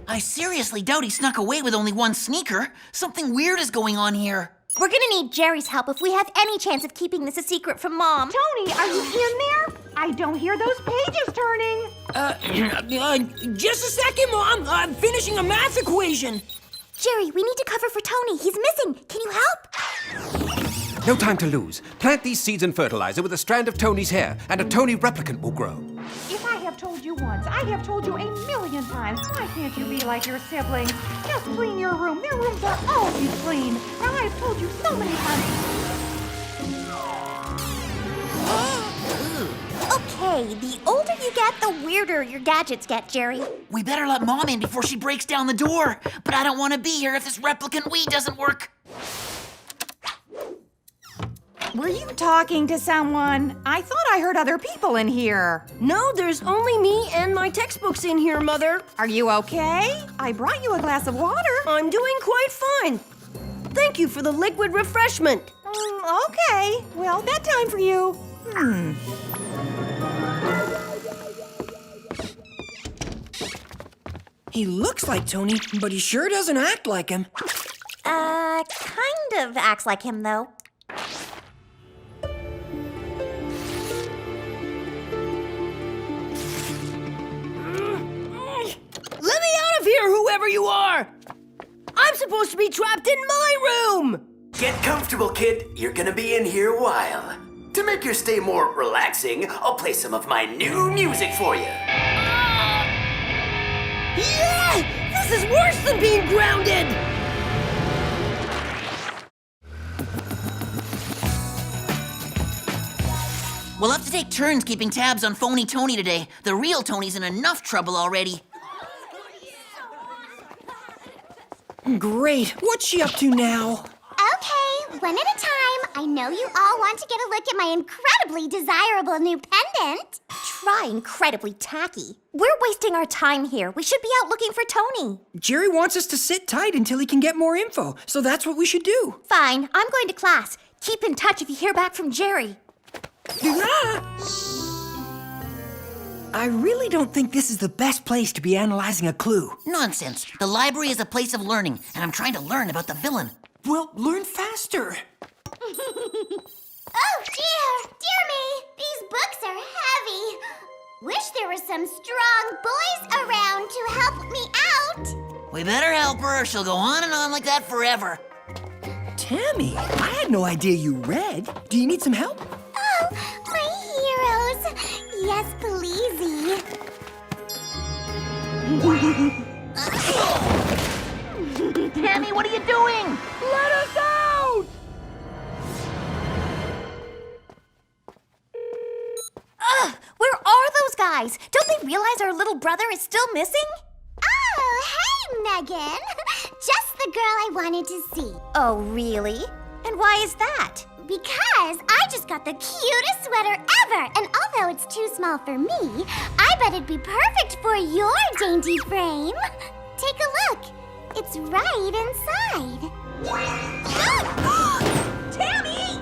I seriously doubt he snuck away with only one sneaker. Something weird is going on here. We're gonna need Jerry's help if we have any chance of keeping this a secret from Mom. Tony, are you in there? I don't hear those pages turning. Just a second, Mom. I'm finishing a math equation. Jerry, we need to cover for Tony. He's missing. Can you help? No time to lose. Plant these seeds in fertilizer with a strand of Tony's hair, and a Tony replicant will grow. If I have told you once, I have told you a million times. Why can't you be like your siblings? Just clean your room. Their rooms are always clean. Now I've told you so many times. Okay, the older you get, the weirder your gadgets get, Jerry. We better let Mom in before she breaks down the door. But I don't want to be here if this replicant weed doesn't work. Were you talking to someone? I thought I heard other people in here. No, there's only me and my textbooks in here, Mother. Are you okay? I brought you a glass of water. I'm doing quite fine. Thank you for the liquid refreshment. Okay. Well, bedtime for you. He looks like Tony, but he sure doesn't act like him. Kind of acts like him, though. Let me out of here, whoever you are! I'm supposed to be trapped in my room! Get comfortable, kid. You're gonna be in here a while. To make your stay more relaxing, I'll play some of my new music for you. Yeah! This is worse than being grounded! We'll have to take turns keeping tabs on phony Tony today. The real Tony's in enough trouble already. Great. What's she up to now? Okay, one at a time. I know you all want to get a look at my incredibly desirable new pendant. Try incredibly tacky. We're wasting our time here. We should be out looking for Tony. Jerry wants us to sit tight until he can get more info, so that's what we should do. Fine, I'm going to class. Keep in touch if you hear back from Jerry. I really don't think this is the best place to be analyzing a clue. Nonsense. The library is a place of learning, and I'm trying to learn about the villain. Well, learn faster. Oh, dear me. These books are heavy. Wish there were some strong boys around to help me out. We better help her, or she'll go on and on like that forever. Tammy, I had no idea you read. Do you need some help? Oh, my heroes. Yes, pleasey. Tammy, what are you doing? Let us out! Where are those guys? Don't they realize our little brother is still missing? Oh, hey, Megan. Just the girl I wanted to see. Oh, really? And why is that? Because I just got the cutest sweater ever, and although it's too small for me, I bet it'd be perfect for your dainty frame. Take a look. It's right inside. Tammy!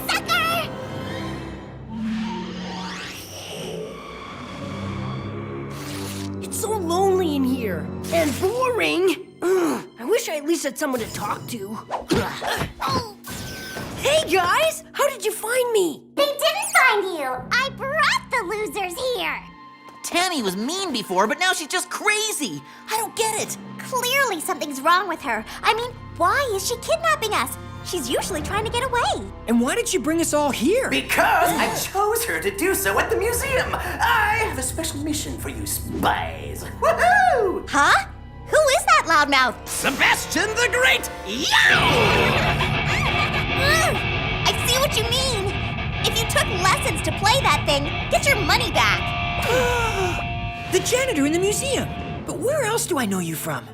Sucker! It's so lonely in here. And boring. I wish I at least had someone to talk to. Hey, guys! How did you find me? They didn't find you. I brought the losers here. Tammy was mean before, but now she's just crazy. I don't get it. Clearly something's wrong with her. I mean, why is she kidnapping us? She's usually trying to get away. And why did she bring us all here? Because I chose her to do so at the museum. I have a special mission for you, Spiez. Woohoo! Huh? Who is that loudmouth? Sebastian the Great! I see what you mean. If you took lessons to play that thing, get your money back. The janitor in the museum. But where else do I know you from?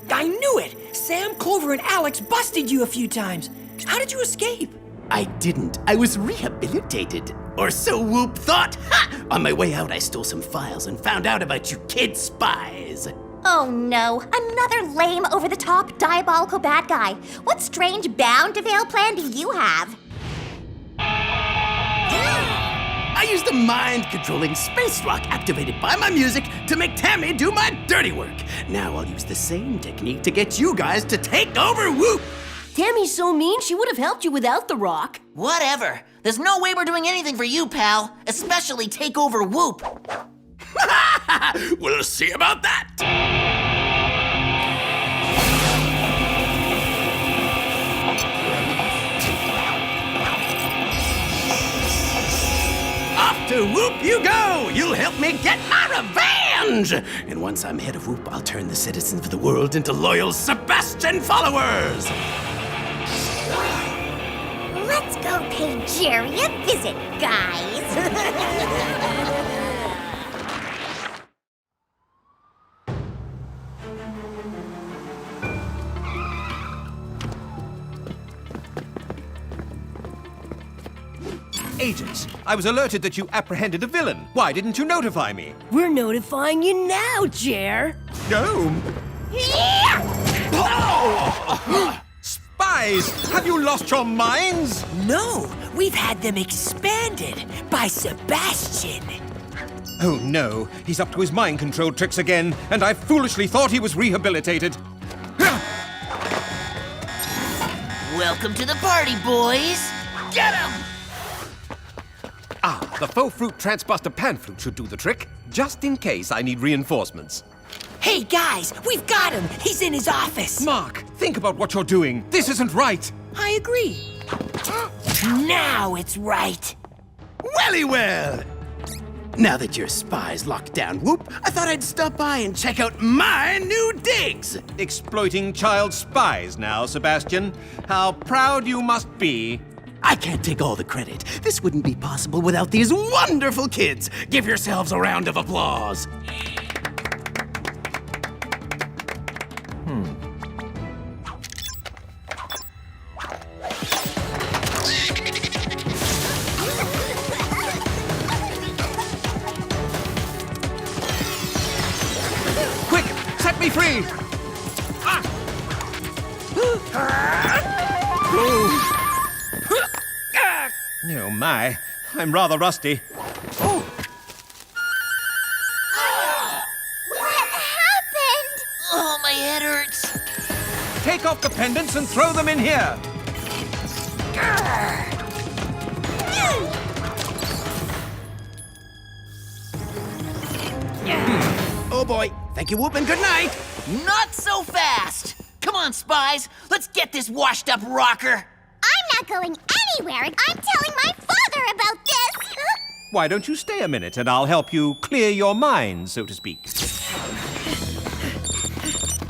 I knew it! Sam, Clover, and Alex busted you a few times. How did you escape? I didn't. I was rehabilitated. Or so Whoop thought. Ha! On my way out, I stole some files and found out about you kid spies. Oh no, another lame, over-the-top, diabolical bad guy. What strange bound-to-fail plan do you have? I used a mind-controlling space rock activated by my music to make Tammy do my dirty work. Now I'll use the same technique to get you guys to take over Whoop. Tammy's so mean, she would have helped you without the rock. Whatever. There's no way we're doing anything for you, pal. Especially take over Whoop. We'll see about that. Off to Whoop you go! You'll help me get my revenge! And once I'm head of Whoop, I'll turn the citizens of the world into loyal Sebastian followers! Let's go pay Jerry a visit, guys. Agents, I was alerted that you apprehended a villain. Why didn't you notify me? We're notifying you now, Jer. No. Spies! Have you lost your minds? No, we've had them expanded by Sebastian. Oh no, he's up to his mind control tricks again, and I foolishly thought he was rehabilitated. Welcome to the party, boys. Get him! Ah, the faux fruit transbuster pan flute should do the trick, just in case I need reinforcements. Hey guys, we've got him! He's in his office! Mark, think about what you're doing. This isn't right. I agree. Now it's right. Welly well! Now that your spies locked down Whoop, I thought I'd stop by and check out my new digs! Exploiting child spies now, Sebastian. How proud you must be. I can't take all the credit. This wouldn't be possible without these wonderful kids. Give yourselves a round of applause. Quick, set me free! Oh my, I'm rather rusty. What happened? Oh, my head hurts. Take off the pendants and throw them in here. Oh boy, thank you Whoop and good night. Not so fast. Come on, Spies. Let's get this washed up rocker. I'm not going anywhere, and I'm telling my father about this. Why don't you stay a minute and I'll help you clear your mind, so to speak.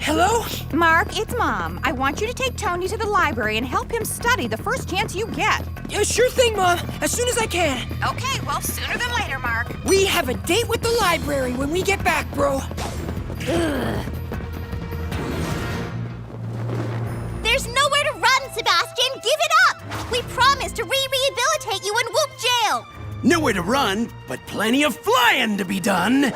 Hello? Mark, it's Mom. I want you to take Tony to the library and help him study the first chance you get. Yeah, sure thing, Mom. As soon as I can. Okay, well, sooner than later, Mark. We have a date with the library when we get back, bro. There's nowhere to run, Sebastian. Give it up. We promised to rehabilitate you in Whoop jail. Nowhere to run, but plenty of flying to be done.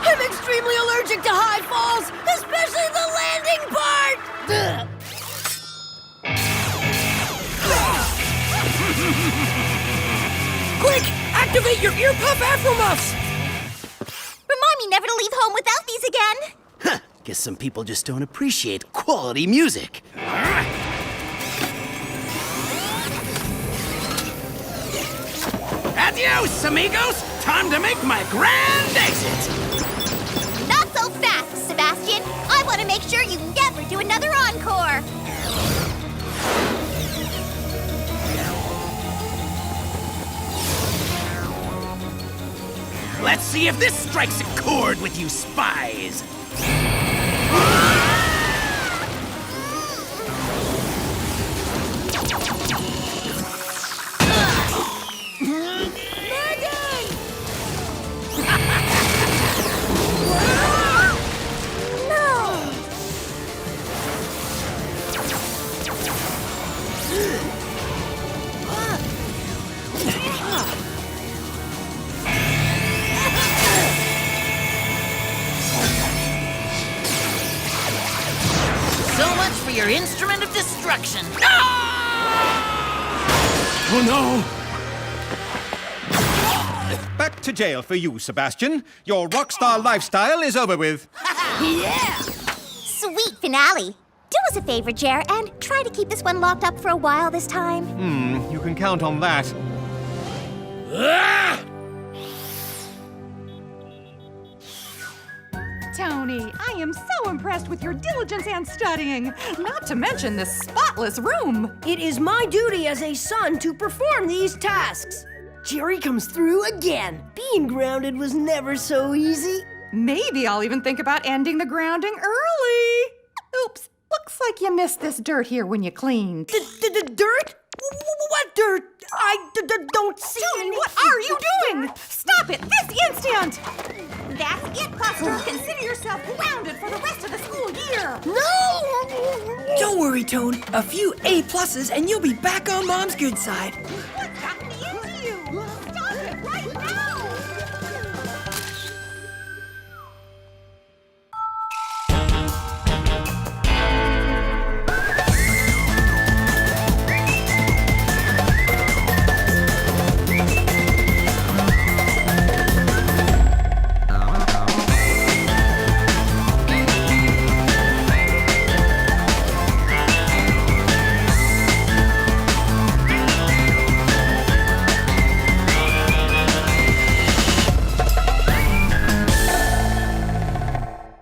I'm extremely allergic to high falls, especially the landing part! Quick, activate your ear puff afro muffs! Remind me never to leave home without these again. Huh, guess some people just don't appreciate quality music. Adios, amigos! Time to make my grand exit! make sure you never do another encore. Let's see if this strikes a chord with you spies. So much for your instrument of destruction. Oh no! Back to jail for you, Sebastian. Your rock star lifestyle is over with. Yeah! Sweet finale. Do us a favor, Jer, and try to keep this one locked up for a while this time. You can count on that. Tony, I am so impressed with your diligence and studying. Not to mention this spotless room. It is my duty as a son to perform these tasks. Jerry comes through again. Being grounded was never so easy. Maybe I'll even think about ending the grounding early. Oops, looks like you missed this dirt here when you cleaned. Dirt? What dirt? I don't see Tony, any. what are you doing? Stop it this instant! That's it, Buster. Consider yourself grounded for the rest of the school year. No! Don't worry, Tone. A few A pluses and you'll be back on Mom's good side.